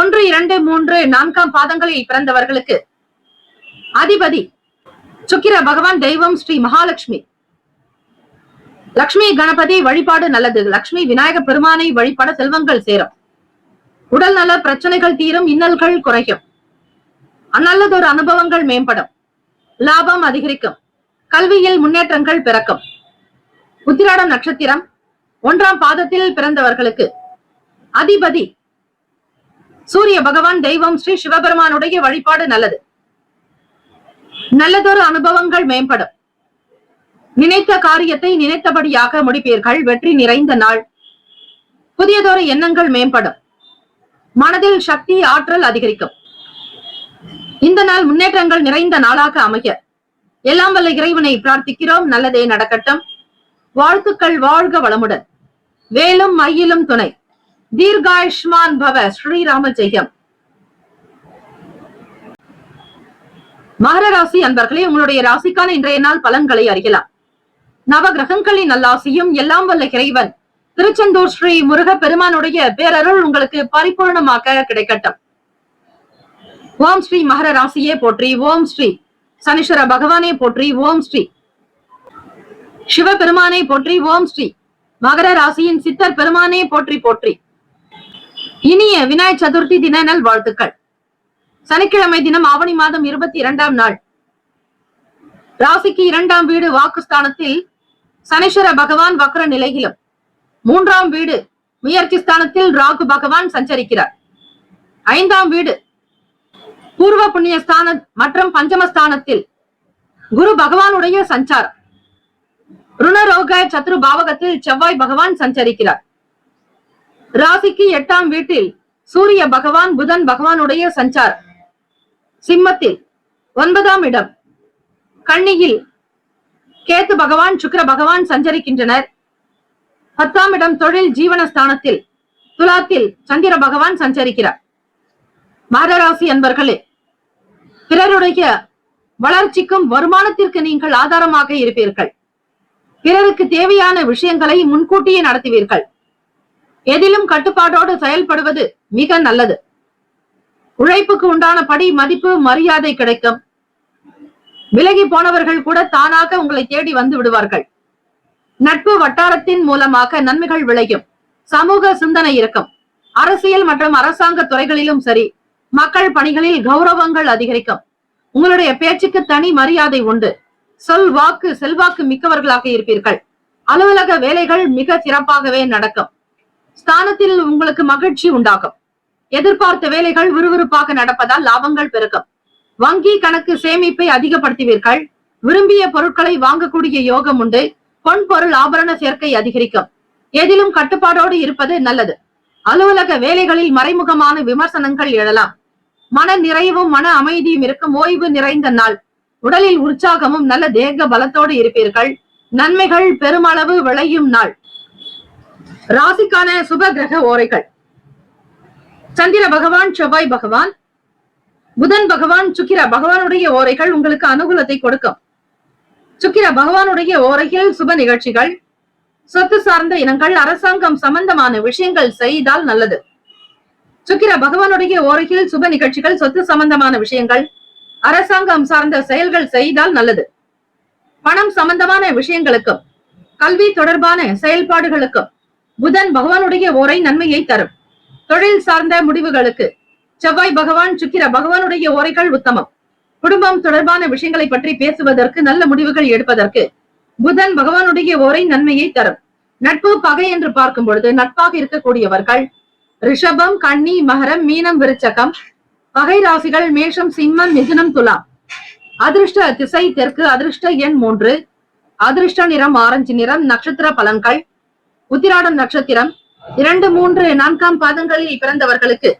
1, 2, 3, 4ஆம் பாதங்களில் பிறந்தவர்களுக்கு அதிபதி சுக்கிர பகவான். தெய்வம் ஸ்ரீ மகாலட்சுமி. லட்சுமி கணபதி வழிபாடு நல்லது. லட்சுமி விநாயக பெருமானை வழிபட செல்வங்கள் சேரும். உடல் நல பிரச்சனைகள் தீரும். இன்னல்கள் குறையும். நல்லதொரு அனுபவங்கள் மேம்படும். லாபம் அதிகரிக்கும். கல்வியில் முன்னேற்றங்கள் பிறக்கும். உத்திராடம் நட்சத்திரம் 1ஆம் பாதத்தில் பிறந்தவர்களுக்கு அதிபதி சூரிய பகவான். தெய்வம் ஸ்ரீ சிவபெருமானுடைய வழிபாடு நல்லது. நல்லதொரு அனுபவங்கள் மேம்படும். நினைத்த காரியத்தை நினைத்தபடியாக முடிப்பீர்கள். வெற்றி நிறைந்த நாள். புதியதொரு எண்ணங்கள் மேம்படும். மனதில் சக்தி ஆற்றல் அதிகரிக்கும். இந்த நாள் முன்னேற்றங்கள் நிறைந்த நாளாக அமைய எல்லாம் வல்ல இறைவனை பிரார்த்திக்கிறோம். நல்லதே நடக்கட்டும். வாழ்த்துக்கள். வாழ்க வளமுடன். வேலும் மயிலும் துணை. தீர்காயுஷ்மான் பவ. ஸ்ரீராம ஜெயம். மகர ராசி அன்பர்களே, உங்களுடைய ராசிக்கான இன்றைய நாள் பலன்களை அறியலாம். நவ கிரகங்களின் நல்லாசியும் எல்லாம் வல்ல இறைவன் திருச்செந்தூர் ஸ்ரீ முருக பெருமானுடைய பேரருள் உங்களுக்கு பரிபூர்ணமாக கிடைக்கட்டும். ஓம் ஸ்ரீ மகர ராசியே போற்றி. ஓம் ஸ்ரீ சனீஸ்வர பகவானை போற்றி ஓம் ஸ்ரீ. சிவபெருமானை போற்றி ஓம் ஸ்ரீ. மகர ராசியின் சித்தர் பெருமானே போற்றி போற்றி. இனிய விநாயகர் சதுர்த்தி தின நல் வாழ்த்துக்கள். சனிக்கிழமை தினம் ஆவணி மாதம் 22ஆம் நாள். ராசிக்கு 2ஆம் வீடு வாக்குஸ்தானத்தில் சனீஸ்வர பகவான் வக்ர நிலையிலும், 3ஆம் வீடு முயற்சி ஸ்தானத்தில் ராகு பகவான் சஞ்சரிக்கிறார். 5ஆம் வீடு பூர்வ புண்ணிய ஸ்தான மற்றும் பஞ்சமஸ்தானத்தில் குரு பகவானுடைய சஞ்சாரம். ருணரோக சத்ரு பாவகத்தில் செவ்வாய் பகவான் சஞ்சரிக்கிறார். ராசிக்கு 8ஆம் வீட்டில் சூரிய பகவான் புதன் பகவானுடைய சஞ்சாரம். சிம்மத்தில் 9ஆம் இடம் கன்னியில் கேத்து பகவான் சுக்கிர பகவான் சஞ்சரிக்கின்றனர். 10ஆம் இடம் தொழில் ஜீவனஸ்தானத்தில் துலாத்தில் சந்திர பகவான் சஞ்சரிக்கிறார். மகராசி அன்பர்களே, பிறருடைய வளர்ச்சிக்கும் வருமானத்திற்கு நீங்கள் ஆதாரமாக இருப்பீர்கள். பிறருக்கு தேவையான விஷயங்களை முன்கூட்டியே நடத்துவீர்கள். எதிலும் கட்டுப்பாட்டோடு செயல்படுவது மிக நல்லது. உழைப்புக்கு உண்டான படி மதிப்பு மரியாதை கிடைக்கும். விலகி போனவர்கள் கூட தானாக உங்களை தேடி வந்து விடுவார்கள். நட்பு வட்டாரத்தின் மூலமாக நன்மைகள் விளையும். சமூக சிந்தனை இருக்கும். அரசியல் மற்றும் அரசாங்க துறைகளிலும் சரி, மக்கள் பணிகளில் கௌரவங்கள் அதிகரிக்கும். உங்களுடைய பேச்சுக்கு தனி மரியாதை உண்டு. சொல் வாக்கு செல்வாக்கு மிக்கவர்களாக இருப்பீர்கள். அலுவலக வேலைகள் மிக சிறப்பாகவே நடக்கும். ஸ்தானத்தில் உங்களுக்கு மகிழ்ச்சி உண்டாகும். எதிர்பார்த்த வேலைகள் விறுவிறுப்பாக நடப்பதால் லாபங்கள் பெருக்கும். வங்கி கணக்கு சேமிப்பை அதிகப்படுத்துவீர்கள். விரும்பிய பொருட்களை வாங்கக்கூடிய யோகம் உண்டு. பொன் பொருள் ஆபரண சேர்க்கை அதிகரிக்கும். எதிலும் கட்டுப்பாடோடு இருப்பது நல்லது. அலுவலக வேலைகளில் மறைமுகமான விமர்சனங்கள் எழலாம். மன நிறைவும் மன அமைதியும் இருக்கும். ஓய்வு நிறைந்த நாள். உடலில் உற்சாகமும் நல்ல தேக பலத்தோடு இருப்பீர்கள். நன்மைகள் பெருமளவு விளையும் நாள். ராசிக்கான சுப கிரக ஓரைகள். சந்திர பகவான் செவ்வாய் பகவான் புதன் பகவான் சுக்கிர பகவானுடைய ஓரைகள் உங்களுக்கு அனுகூலத்தை கொடுக்கும். சுக்கிர பகவானுடைய ஓரையில் சுப நிகழ்ச்சிகள், சொத்து சார்ந்த இனங்கள், அரசாங்கம் சம்பந்தமான விஷயங்கள் செய்தால் நல்லது. சுக்கிர பகவானுடைய ஓரையில் சுப நிகழ்ச்சிகள், சொத்து சம்பந்தமான விஷயங்கள், அரசாங்கம் சார்ந்த செயல்கள் செய்தால் நல்லது. பணம் சம்பந்தமான விஷயங்களுக்கும் கல்வி தொடர்பான செயல்பாடுகளுக்கும் புதன் பகவானுடைய ஓரை நன்மையை தரும். தொழில் சார்ந்த முடிவுகளுக்கு செவ்வாய் பகவான் சுக்கிர பகவானுடைய ஓரைகள் உத்தமம். குடும்பம் தொடர்பான விஷயங்களை பற்றி பேசுவதற்கு, நல்ல முடிவுகள் எடுப்பதற்கு புதன் பகவானுடைய ஓரை நன்மையை தரும். நட்பு பகை என்று பார்க்கும் பொழுது நட்பாக இருக்கக்கூடியவர்கள் ரிஷபம், கன்னி, மகரம், மீனம், விருச்சகம். பகை ராசிகள் மேஷம், சிம்மம், மிதுனம், துலாம். அதிர்ஷ்ட திசை தெற்கு. அதிர்ஷ்ட எண் 3. அதிர்ஷ்ட நிறம் ஆரஞ்சு நிறம். நட்சத்திர பலன்கள். உத்திராடம் நட்சத்திரம் 2, 3, 4ஆம் பாதங்களில் பிறந்தவர்களுக்கு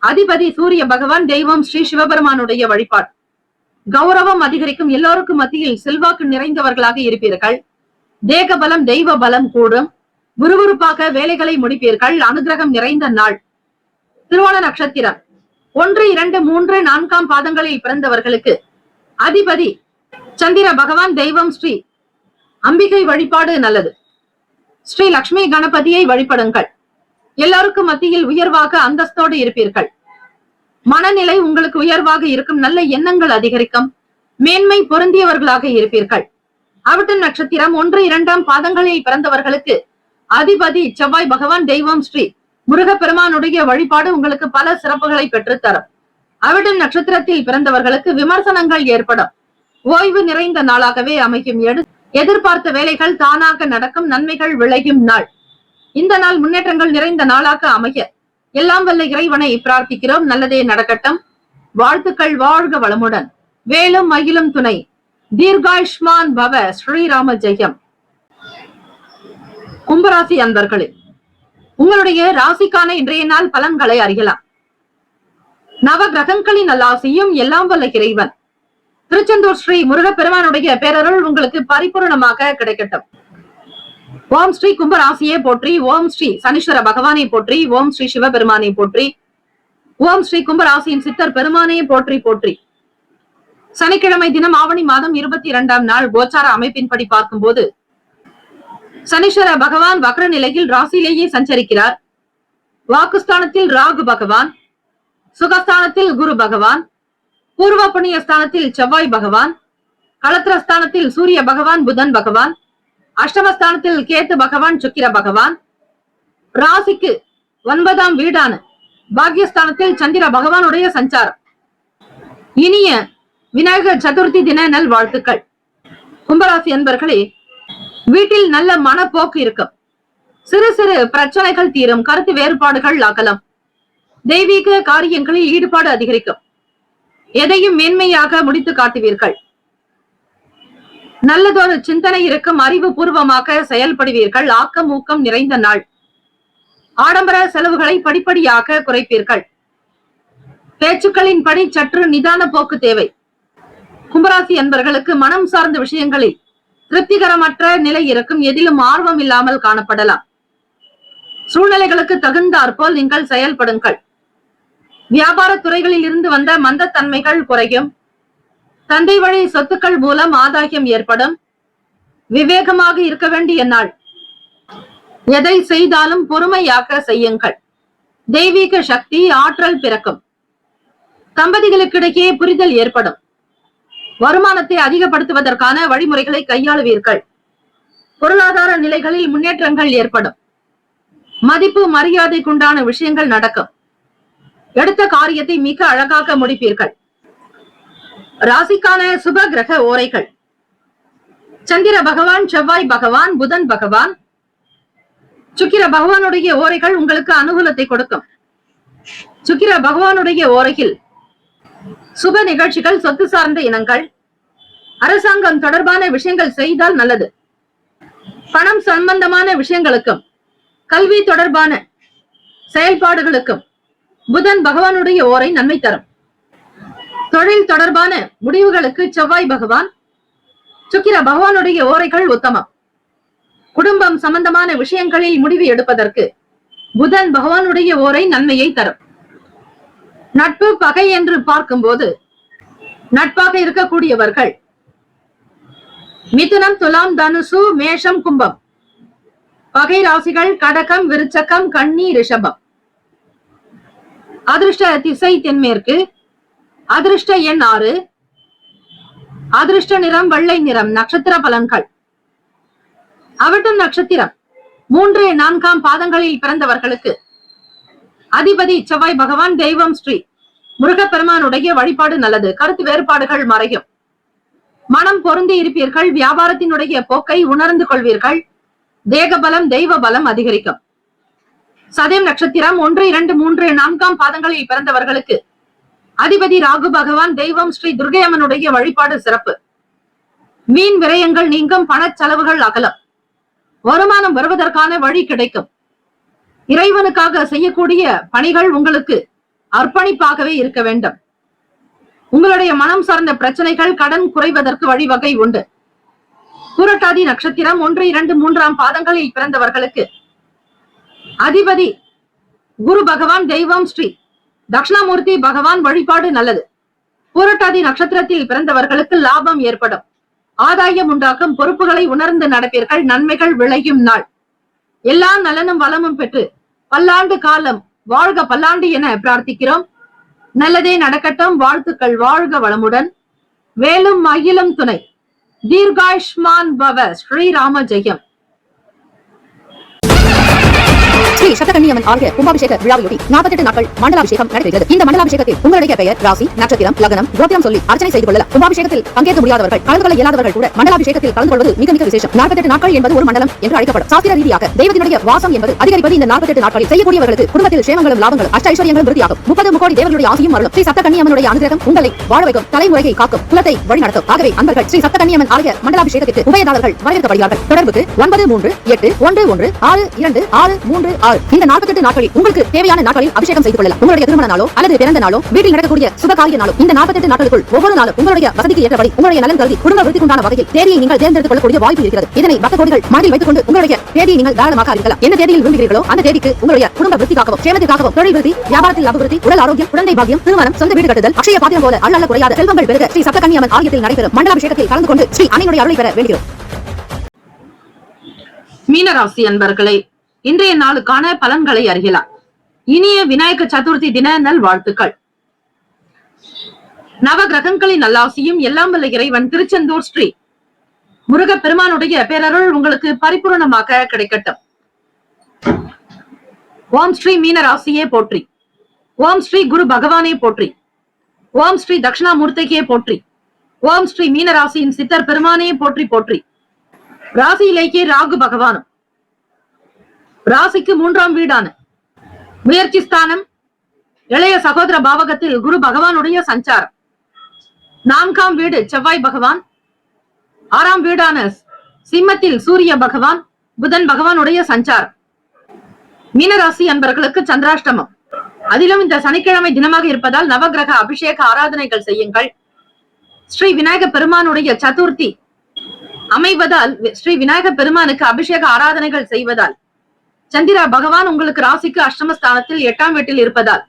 அதிபதி சூரிய பகவான். தெய்வம் ஸ்ரீ சிவபெருமானுடைய வழிபாடு. கௌரவம் அதிகரிக்கும். எல்லோருக்கும் மத்தியில் செல்வாக்கு நிறைந்தவர்களாக இருப்பீர்கள். தேக பலம் தெய்வ பலம் கூடும். விறுவிறுப்பாக வேலைகளை முடிப்பீர்கள். அனுகிரகம் நிறைந்த நாள். திருவோண நட்சத்திரம் 1, 2, 3, 4ஆம் பாதங்களில் பிறந்தவர்களுக்கு அதிபதி சந்திர பகவான். தெய்வம் ஸ்ரீ அம்பிகை வழிபாடு நல்லது. ஸ்ரீ லட்சுமி கணபதியை வழிபடுங்கள். எல்லாருக்கும் மத்தியில் உயர்வாக அந்தஸ்தோடு இருப்பீர்கள். மனநிலை உங்களுக்கு உயர்வாக இருக்கும். நல்ல எண்ணங்கள் அதிகரிக்கும். மேன்மை பொருந்தியவர்களாக இருப்பீர்கள். அவிட்டம் நட்சத்திரம் 1, 2ஆம் பாதங்களில் பிறந்தவர்களுக்கு அதிபதி செவ்வாய் பகவான். தெய்வம் ஸ்ரீ முருகப்பெருமானுடைய வழிபாடு உங்களுக்கு பல சிறப்புகளை பெற்றுத்தரும். அவிட்டம் நட்சத்திரத்தில் பிறந்தவர்களுக்கு விமர்சனங்கள் ஏற்படும். ஓய்வு நிறைந்த நாளாகவே அமையும். எதிர்பார்த்த வேலைகள் தானாக நடக்கும். நன்மைகள் விளையும் நாள். இந்த நாள் முன்னேற்றங்கள் நிறைந்த நாளாக அமைய எல்லாம் வல்ல இறைவனை பிரார்த்திக்கிறோம். நல்லதே நடக்கட்டும். வாழ்த்துக்கள். வாழ்க வளமுடன். வேலும் மகிழும் துணை. தீர்காயுஷ்மான் பவ. ஸ்ரீராம ஜெயம். கும்பராசி அன்பர்களே, உங்களுடைய ராசிக்கான இன்றைய நாள் பலன்களை அறியலாம். நவ கிரகங்களின் நல்லாசியும் எல்லாம் வல்ல இறைவன் திருச்செந்தூர் ஸ்ரீ முருகப்பெருமானுடைய பேரருள் உங்களுக்கு பரிபூர்ணமாக கிடைக்கட்டும். ஓம் ஸ்ரீ கும்பராசியை போற்றி. ஓம் ஸ்ரீ சனீஸ்வர பகவானை போற்றி. ஓம் ஸ்ரீ சிவபெருமானை போற்றி. ஓம் ஸ்ரீ கும்பராசியின் சித்தர் பெருமானை போற்றி போற்றி. சனிக்கிழமை தினம் ஆவணி மாதம் 22ஆம் நாள் கோச்சார அமைப்பின்படி பார்க்கும்போது சனீஸ்வர பகவான் வக்ர நிலையில் ராசியிலேயே சஞ்சரிக்கிறார். வாக்குஸ்தானத்தில் ராகு பகவான், சுகஸ்தானத்தில் குரு பகவான், பூர்வ புண்ணிய ஸ்தானத்தில் செவ்வாய் பகவான், களத்திரஸ்தானத்தில் சூரிய பகவான், புதன் பகவான், அஷ்டமஸ்தானத்தில் கேத்து பகவான், சுக்கிர பகவான், ராசிக்கு 9ஆம் வீடான பாக்யஸ்தானத்தில் சந்திர பகவானுடைய சஞ்சாரம். இனிய விநாயகர் சதுர்த்தி தின நல் வாழ்த்துக்கள். கும்பராசி அன்பர்களே, வீட்டில் நல்ல மனப்போக்கு இருக்கும். சிறு சிறு பிரச்சனைகள் தீரும். கருத்து வேறுபாடுகள் அகலம். தெய்வீக காரியங்களில் ஈடுபாடு அதிகரிக்கும். எதையும் மேன்மையாக முடித்து காட்டுவீர்கள். நல்லதொரு சிந்தனை இருக்கும். அறிவு பூர்வமாக செயல்படுவீர்கள். ஆக்கம் ஊக்கம் நிறைந்த நாள். ஆடம்பர செலவுகளை படிப்படியாக குறைப்பீர்கள். பேச்சுக்களின் படி சற்று நிதான போக்கு தேவை. கும்பராசி அன்பர்களுக்கு மனம் சார்ந்த விஷயங்களில் திருப்திகரமற்ற நிலை இருக்கும். எதிலும் ஆர்வம் இல்லாமல் காணப்படலாம். சூழ்நிலைகளுக்கு தகுந்தாற்போல் நீங்கள் செயல்படுங்கள். வியாபார துறைகளில் இருந்து வந்த மந்தத்தன்மைகள் குறையும். தந்தை வழி சொத்துக்கள் மூலம் ஆதாயம் ஏற்படும். விவேகமாக இருக்க வேண்டிய நாள். எதை செய்தாலும் பொறுமையாக செய்யுங்கள். தெய்வீக சக்தி ஆற்றல் பிறக்கும். தம்பதிகளுக்கிடையே புரிதல் ஏற்படும். வருமானத்தை அதிகப்படுத்துவதற்கான வழிமுறைகளை கையாளுவீர்கள். பொருளாதார நிலைகளில் முன்னேற்றங்கள் ஏற்படும். மதிப்பு மரியாதைக்குண்டான விஷயங்கள் நடக்கும். எடுத்த காரியத்தை மிக அழகாக முடிப்பீர்கள். ராசிக்கான சுப கிரக ஓரைகள்: சந்திர பகவான், செவ்வாய் பகவான், புதன் பகவான், சுக்கிர பகவானுடைய ஓரைகள் உங்களுக்கு அனுகூலத்தை கொடுக்கும். சுக்கிர பகவானுடைய ஓரையில் சுப நிகழ்ச்சிகள், சொத்து சார்ந்த இனங்கள், அரசாங்கம் தொடர்பான விஷயங்கள் செய்தால் நல்லது. பணம் சம்பந்தமான விஷயங்களுக்கும் கல்வி தொடர்பான செயல்பாடுகளுக்கும் புதன் பகவானுடைய ஓரை நன்மை தரும். தொழில் தொடர்பான முடிவுகளுக்கு செவ்வாய் பகவான், சுக்கிர பகவானுடைய ஓரைகள் உத்தமம். குடும்பம் சம்பந்தமான விஷயங்களில் முடிவு எடுப்பதற்கு புதன் பகவானுடைய ஓரை நன்மையை தரும். நட்பு பகை என்று பார்க்கும்போது நட்பாக இருக்கக்கூடியவர்கள் மிதுனம், துலாம், தனுசு, மேஷம், கும்பம். பகை ராசிகள் கடகம், விருச்சகம், கன்னி, ரிஷபம். அதிர்ஷ்ட திசை தென்மேற்கு. அதிர்ஷ்ட எண் 6. அதிர்ஷ்ட நிறம் வெள்ளை நிறம். நட்சத்திர பலன்கள்: அவிட்டம் நட்சத்திரம் 3, 4ஆம் பாதங்களில் பிறந்தவர்களுக்கு அதிபதி செவ்வாய் பகவான். தெய்வம் ஸ்ரீ முருகப்பெருமானுடைய வழிபாடு நல்லது. கருத்து வேறுபாடுகள் மறையும். மனம் பொருந்தி இருப்பீர்கள். வியாபாரத்தினுடைய போக்கை உணர்ந்து கொள்வீர்கள். தேக பலம், தெய்வ பலம் அதிகரிக்கும். சதயம் நட்சத்திரம் 1, 2, 3, 4ஆம் பாதங்களில் பிறந்தவர்களுக்கு அதிபதி ராகு பகவான். தெய்வம் ஸ்ரீ துர்கையம்மனுடைய வழிபாடு சிறப்பு. வீண் விரயங்கள் நீங்கும். பண செலவுகள் அகலம். வருமானம் வருவதற்கான வழி கிடைக்கும். இறைவனுக்காக செய்யக்கூடிய பணிகள் உங்களுக்கு அர்ப்பணிப்பாகவே இருக்க வேண்டும். உங்களுடைய மனம் சார்ந்த பிரச்சனைகள், கடன் குறைவதற்கு வழிவகை உண்டு. பூரட்டாதி நட்சத்திரம் 1, 2, 3ஆம் பாதங்களில் பிறந்தவர்களுக்கு அதிபதி குரு பகவான். தெய்வம் ஸ்ரீ தட்சிணாமூர்த்தி பகவான் வழிபாடு நல்லது. பூரட்டாதி நட்சத்திரத்தில் பிறந்தவர்களுக்கு லாபம் ஏற்படும். ஆதாயம் உண்டாக்கும். பொறுப்புகளை உணர்ந்து நடப்பீர்கள். நன்மைகள் விளையும் நாள். எல்லா நலனும் வளமும் பெற்று பல்லாண்டு காலம் வாழ்க பல்லாண்டு என பிரார்த்திக்கிறோம். நல்லதே நடக்கட்டும். வாழ்த்துக்கள். வாழ்க வளமுடன். வேலும் மயிலும் துணை. தீர்காயுஷ்மான் பவ. ஸ்ரீராம ஜெயம். ஸ்ரீ சப்தகன்னியம்மன் ஆலய கும்பாபிஷேக விழாவையொட்டி 48 நாட்கள் மண்டலாபிஷேகம் நடைபெறுகிறது. இந்த மண்டலாபிஷேகத்தில் உங்களுடைய பெயர், ராசி, நட்சத்திரம், லக்னம், கோத்திரம் சொல்லி அர்ச்சனை செய்து கொள்ளலாம். கும்பாபிஷேகத்தில் பங்கேற்க முடியாதவர்கள், கலந்து கொள்ள இயலாதவர்கள் கூட மண்டலாபிஷேகத்தில் கலந்து கொள்வது மிக மிக விசேஷம். 48 நாட்கள் என்பது ஒரு மண்டலம் என்று அழைக்கப்படும். சாஸ்திர ரீதியாக தெய்வத்தினுடைய வாசம் என்பது அதிகரிப்பது இந்த 48 நாட்களில். செய்யக்கூடியவர்களுக்கு குடும்பத்தில் சேமங்களும் லாபங்களும் அஷ்ட ஐஸ்வர்யங்களும் விருத்தியாகும். 30 முக்கோடி தேவர்களுடைய ஆசியும் அருளும். ஸ்ரீ சப்தகன்னியம்மனுடைய அனுகிரகம் உங்களை வாழ வைக்கும். தலைமுறையை காக்கும். குலத்தை வழிநடத்தும். ஆகவே அன்பர்கள் ஸ்ரீ சப்தகன்னியம்மன் ஆலய மண்டலாபிஷேகத்திற்கு உபயதாரர்கள் வரவேற்கப்படுகிறார்கள். தொடர்புக்கு 9381116636. இந்த 48 நாட்களில் உங்களுக்கு தேவையான நாட்களில் அபிஷேகம் செய்து கொள்ளலாம். உங்களுடைய திருமண நாளோ அல்லது பிறந்த நாளோ, வீட்டில் நடக்கக்கூடிய சுபகாரிய நாளோ, இந்த 48 நாட்களுக்குள் ஒவ்வொரு நாளும் உங்களுடைய வசதிக்கு ஏற்றபடி உங்களுடைய நலன் கருதி குடும்ப விருத்திக்குண்டான வகையில் தேதியை நீங்கள் தேர்ந்தெடுத்துக் கொள்ளக்கூடிய வாய்ப்பு இருக்கிறது. இதனை பக்த கோடிகள் மனதில் வைத்துக் கொண்டு உங்களுடைய தேதியை நீங்கள் தாராளமாக அறிவிக்கலாம். என்ன தேதியில் விரும்புகிறீர்களோ அந்த தேதிக்கு உங்களுடைய குடும்ப விருத்திக்காகவும் சேமத்திற்காகவும், தொழில் விருத்தி, வியாபாரத்தில் அபிவிருத்தி, உடல் ஆரோக்கியம், குழந்தை பாக்கியம், திருமணம், சொந்த வீடு கட்டுதல், அக்ஷய பாத்திரம் போல அள்ளல்ல குறையாத செல்வங்கள் பெருக ஸ்ரீ சப்தகன்னியம்மன் ஆலயத்தில் நடைபெறும் மண்டலாபிஷேகத்தில் கலந்து கொண்டு ஸ்ரீ அன்னையினுடைய அருளை பெற வேண்டுகிறோம். மீனராசி அன்பர்களே, இன்றைய நாளுக்கான பலன்களை அறியலாம். இனிய விநாயக சதுர்த்தி தின நல் வாழ்த்துக்கள். நவ கிரகங்களின் நல்லாசியும் எல்லாம் வல்ல இறைவன் திருச்செந்தூர் ஸ்ரீ முருகப் பெருமானுடைய பேரருள் உங்களுக்கு பரிபூரணமாக கிடைக்கட்டும். ஓம் ஸ்ரீ மீன ராசியே போற்றி. ஓம் ஸ்ரீ குரு பகவானே போற்றி. ஓம் ஸ்ரீ தட்சிணாமூர்த்தியே போற்றி. ஓம் ஸ்ரீ மீன ராசியின் சித்தர் பெருமானே போற்றி போற்றி. ராசியிலேயே ராகு பகவானும் ராசிக்கு 3ஆம் வீடான முயற்சி ஸ்தானம் இளைய சகோதர பாவகத்தில் குரு பகவானுடைய சஞ்சாரம். 4ஆம் வீடு செவ்வாய் பகவான். 6ஆம் வீடான சிம்மத்தில் சூரிய பகவான் புதன் பகவானுடைய சஞ்சாரம். மீனராசி அன்பர்களுக்கு சந்திராஷ்டமம். அதிலும் இந்த சனிக்கிழமை தினமாக இருப்பதால் நவகிரக அபிஷேக ஆராதனைகள் செய்யுங்கள். ஸ்ரீ விநாயக பெருமானுடைய சதுர்த்தி அமைவதால் ஸ்ரீ விநாயக பெருமானுக்கு அபிஷேக ஆராதனைகள் செய்வதால் சந்திரா பகவான் உங்களுக்கு ராசிக்கு அஷ்டமஸ்தானத்தில் 8ஆம் வீட்டில் இருப்பதால்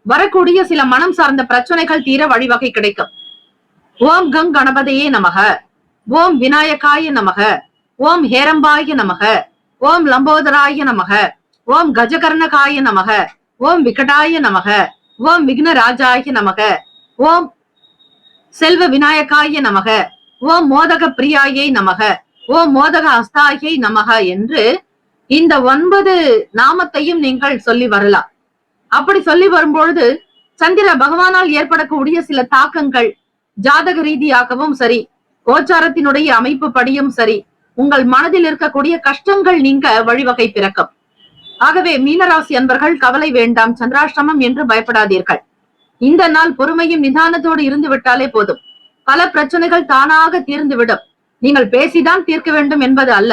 வரக்கூடிய சில மனம் சார்ந்த பிரச்சனைகள் தீர வழிவகை கிடைக்கும். ஓம் கங் கணபதியே நமக. ஓம் விநாயகாய நமக. ஓம் ஹேரம்பாய நமக. ஓம் லம்போதராய நமக. ஓம் கஜகர்ணகாய நமக. ஓம் விகடாய நமக. ஓம் விக்னராஜாய நமக. ஓம் செல்வ விநாயகாய நமக. ஓம் மோதக பிரியாயை நமக. ஓம் மோதக அஸ்தாயை நமக என்று இந்த 9 நாமத்தையும் நீங்கள் சொல்லி வரலாம். அப்படி சொல்லி வரும்பொழுது சந்திர பகவானால் ஏற்படக்கூடிய சில தாக்கங்கள் ஜாதக ரீதியாகவும் சரி, கோச்சாரத்தினுடைய அமைப்பு படியும் சரி, உங்கள் மனதில் இருக்கக்கூடிய கஷ்டங்கள் நீங்க வழிவகை பிறக்கும். ஆகவே மீனராசி அன்பர்கள் கவலை வேண்டாம், சந்திராஷ்டமம் என்று பயப்படாதீர்கள். இந்த நாள் பொறுமையும் நிதானத்தோடு இருந்து விட்டாலே போதும். பல பிரச்சனைகள் தானாக தீர்ந்துவிடும். நீங்கள் பேசிதான் தீர்க்க வேண்டும் என்பது அல்ல.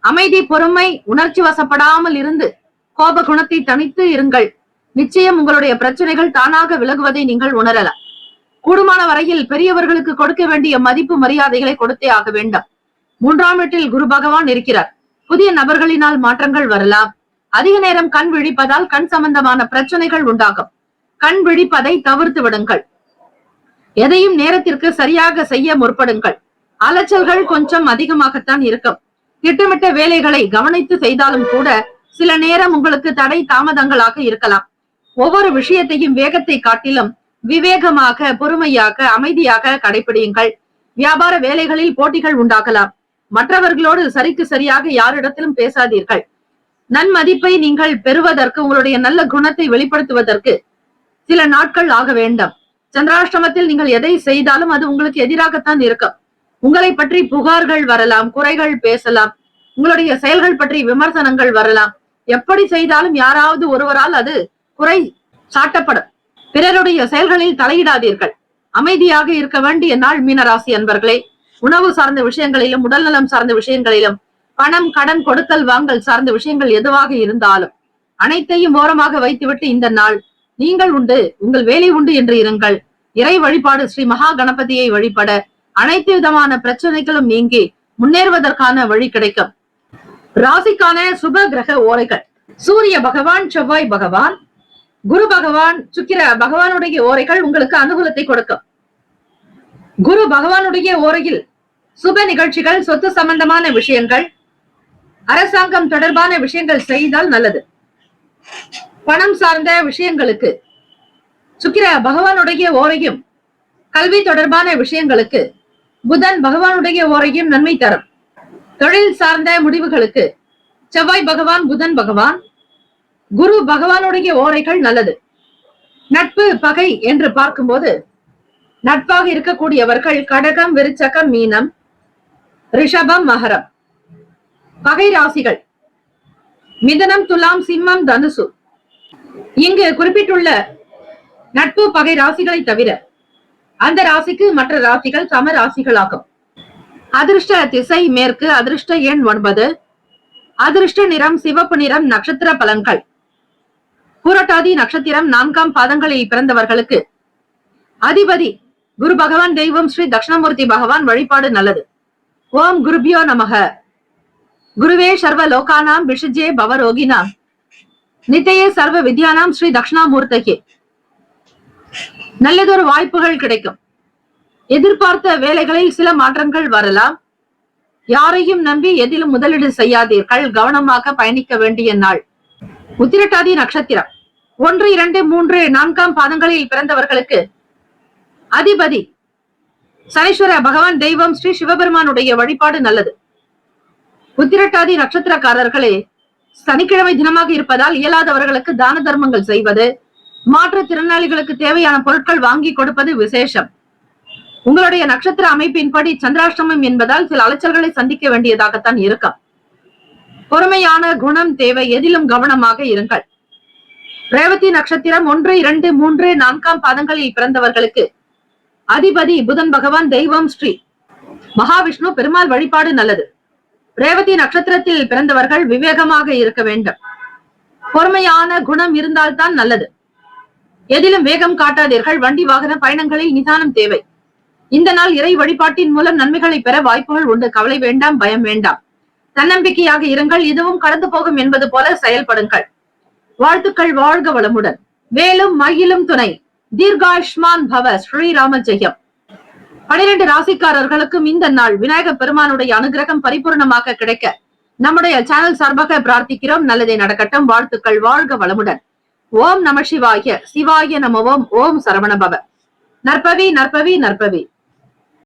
அமைதி, பொறுமை, உணர்ச்சி வசப்படாமல் இருந்து கோப குணத்தை தனித்து இருங்கள். நிச்சயம் உங்களுடைய பிரச்சனைகள் தானாக விலகுவதை நீங்கள் உணரலாம். கூடுமான வரையில் பெரியவர்களுக்கு கொடுக்க வேண்டிய மதிப்பு மரியாதைகளை கொடுத்தே ஆக வேண்டும். 3ஆம் வீட்டில் குரு பகவான் இருக்கிறார். புதிய நபர்களினால் மாற்றங்கள் வரலாம். அதிக நேரம் கண் விழிப்பதால் கண் சம்பந்தமான பிரச்சனைகள் உண்டாகும். கண் விழிப்பதை தவிர்த்து விடுங்கள். எதையும் நேரத்திற்கு சரியாக செய்ய முற்படுங்கள். அலைச்சல்கள் கொஞ்சம் அதிகமாகத்தான் இருக்கும். திட்டமிட்ட வேலைகளை கவனித்து செய்தாலும் கூட சில நேரம் உங்களுக்கு தடை தாமதங்களாக இருக்கலாம். ஒவ்வொரு விஷயத்தையும் வேகத்தை காட்டிலும் விவேகமாக, பொறுமையாக, அமைதியாக கடைபிடியுங்கள். வியாபார வேலைகளில் போட்டிகள் உண்டாகலாம். மற்றவர்களோடு சரிக்கு சரியாக யாரிடத்திலும் பேசாதீர்கள். நன்மதிப்பை நீங்கள் பெறுவதற்கு, உங்களுடைய நல்ல குணத்தை வெளிப்படுத்துவதற்கு சில நாட்கள் ஆக வேண்டும். சந்திராஷ்டமத்தில் நீங்கள் எதை செய்தாலும் அது உங்களுக்கு எதிராகத்தான் இருக்கும். உங்களை பற்றி புகார்கள் வரலாம், குறைகள் பேசலாம், உங்களுடைய செயல்கள் பற்றி விமர்சனங்கள் வரலாம். எப்படி செய்தாலும் யாராவது ஒருவரால் அது குறை சாட்டப்படும். பிறருடைய செயல்களில் தலையிடாதீர்கள். அமைதியாக இருக்க வேண்டிய நாள் மீனராசி அன்பர்களே. உணவு சார்ந்த விஷயங்களிலும், உடல்நலம் சார்ந்த விஷயங்களிலும், பணம், கடன், கொடுக்கல் வாங்கல் சார்ந்த விஷயங்கள் எதுவாக இருந்தாலும் அனைத்தையும் ஓரமாக வைத்துவிட்டு இந்த நாள் நீங்கள் உண்டு, உங்கள் வேலை உண்டு என்று இருங்கள். இறை வழிபாடு, ஸ்ரீ மகா கணபதியை வழிபட அனைத்து விதமான பிரச்சனைகளும் நீங்கி முன்னேறுவதற்கான வழி கிடைக்கும். ராசிக்கான சுப கிரக ஓரைகள். சூரிய பகவான், செவ்வாய் பகவான், குரு பகவான், சுக்கிர பகவானுடைய ஓரைகள் உங்களுக்கு அனுகூலத்தை கொடுக்கும். குரு பகவானுடைய ஓரையில் சுப நிகழ்ச்சிகள், சொத்து சம்பந்தமான விஷயங்கள், அரசாங்கம் தொடர்பான விஷயங்கள் செய்தால் நல்லது. பணம் சார்ந்த விஷயங்களுக்கு சுக்கிர பகவானுடைய ஓரையும், கல்வி தொடர்பான விஷயங்களுக்கு புதன் பகவானுடைய ஓரையும் நன்மை தரும். தொழில் சார்ந்த முடிவுகளுக்கு செவ்வாய் பகவான், புதன் பகவான், குரு பகவானுடைய ஓரைகள் நல்லது. நட்பு, பகை என்று பார்க்கும்போது நட்பாக இருக்கக்கூடியவர்கள் கடகம், விருச்சகம், மீனம், ரிஷபம், மகரம். பகை ராசிகள் மிதனம், துலாம், சிம்மம், தனுசு. இங்கு குறிப்பிட்டுள்ள நட்பு பகை ராசிகளை தவிர அந்த ராசிக்கு மற்ற ராசிகள் சம ராசிகளாகும். அதிர்ஷ்ட திசை மேற்கு. அதிர்ஷ்ட எண் 9. அதிர்ஷ்ட நிறம் சிவப்பு நிறம். நட்சத்திர பலன்கள். பூரட்டாதி நட்சத்திரம் 4ஆம் பாதங்களில் பிறந்தவர்களுக்கு அதிபதி குரு பகவான், தெய்வம் ஸ்ரீ தட்சிணாமூர்த்தி பகவான் வழிபாடு நல்லது. ஓம் குருபியோ நமக. குருவே சர்வ லோகானாம் விஷஜே பவரோகினாம் நித்தையே சர்வ வித்யானாம் ஸ்ரீ தட்சிணாமூர்த்திக்கு. நல்லதொரு வாய்ப்புகள் கிடைக்கும். எதிர்பார்த்த வேலைகளில் சில மாற்றங்கள் வரலாம். யாரையும் நம்பி எதிலும் முதலீடு செய்யாதீர்கள். கவனமாக பயணிக்க வேண்டிய நாள். உத்திரட்டாதி நட்சத்திரம் 1, 2, 3, 4ஆம் பாதங்களில் பிறந்தவர்களுக்கு அதிபதி சனீஸ்வர பகவான் தெய்வம் ஸ்ரீ சிவபெருமானுடைய வழிபாடு நல்லது. உத்திரட்டாதி நட்சத்திரக்காரர்களே, சனிக்கிழமை தினமாக இருப்பதால் இயலாதவர்களுக்கு தான தர்மங்கள் செய்வது, மாற்றுத்திறனாளிகளுக்கு தேவையான பொருட்கள் வாங்கி கொடுப்பது விசேஷம். உங்களுடைய நட்சத்திர அமைப்பின்படி சந்திராஷ்டமம் என்பதால் சில அலைச்சல்களை சந்திக்க வேண்டியதாகத்தான் இருக்கும். பொறுமையான குணம் தேவை, எதிலும் கவனமாக இருங்கள். ரேவதி நட்சத்திரம் 1, 2, 3, 4 பாதங்களில் பிறந்தவர்களுக்கு அதிபதி புதன் பகவான் தெய்வம் ஸ்ரீ மகாவிஷ்ணு பெருமாள் வழிபாடு நல்லது. ரேவதி நட்சத்திரத்தில் பிறந்தவர்கள் விவேகமாக இருக்க வேண்டும். பொறுமையான குணம் இருந்தால்தான் நல்லது. எதிலும் வேகம் காட்டாதீர்கள். வண்டி வாகன பயணங்களில் நிதானம் தேவை. இந்த நாள் இறை வழிபாட்டின் மூலம் நன்மைகளை பெற வாய்ப்புகள் உண்டு. கவலை வேண்டாம், பயம் வேண்டாம். தன்னம்பிக்கையாக இருங்கள். இதுவும் கடந்து போகும் என்பது போல செயல்படுங்கள். வாழ்த்துக்கள். வாழ்க வளமுடன். வேலும் மயிலும் துணை. தீர்காயுஷ்மான் பவ. ஸ்ரீராம ஜெயம். 12 ராசிக்காரர்களுக்கும் இந்த நாள் விநாயக பெருமானுடைய அனுகிரகம் பரிபூர்ணமாக கிடைக்க நம்முடைய சேனல் சார்பாக பிரார்த்திக்கிறோம். நல்லதே நடக்கட்டும். வாழ்த்துக்கள். வாழ்க வளமுடன். ஓம் நம சிவாய. சிவாய நம ஓம். ஓம் சரவண பவ. நற்பவி நற்பவி நற்பவி.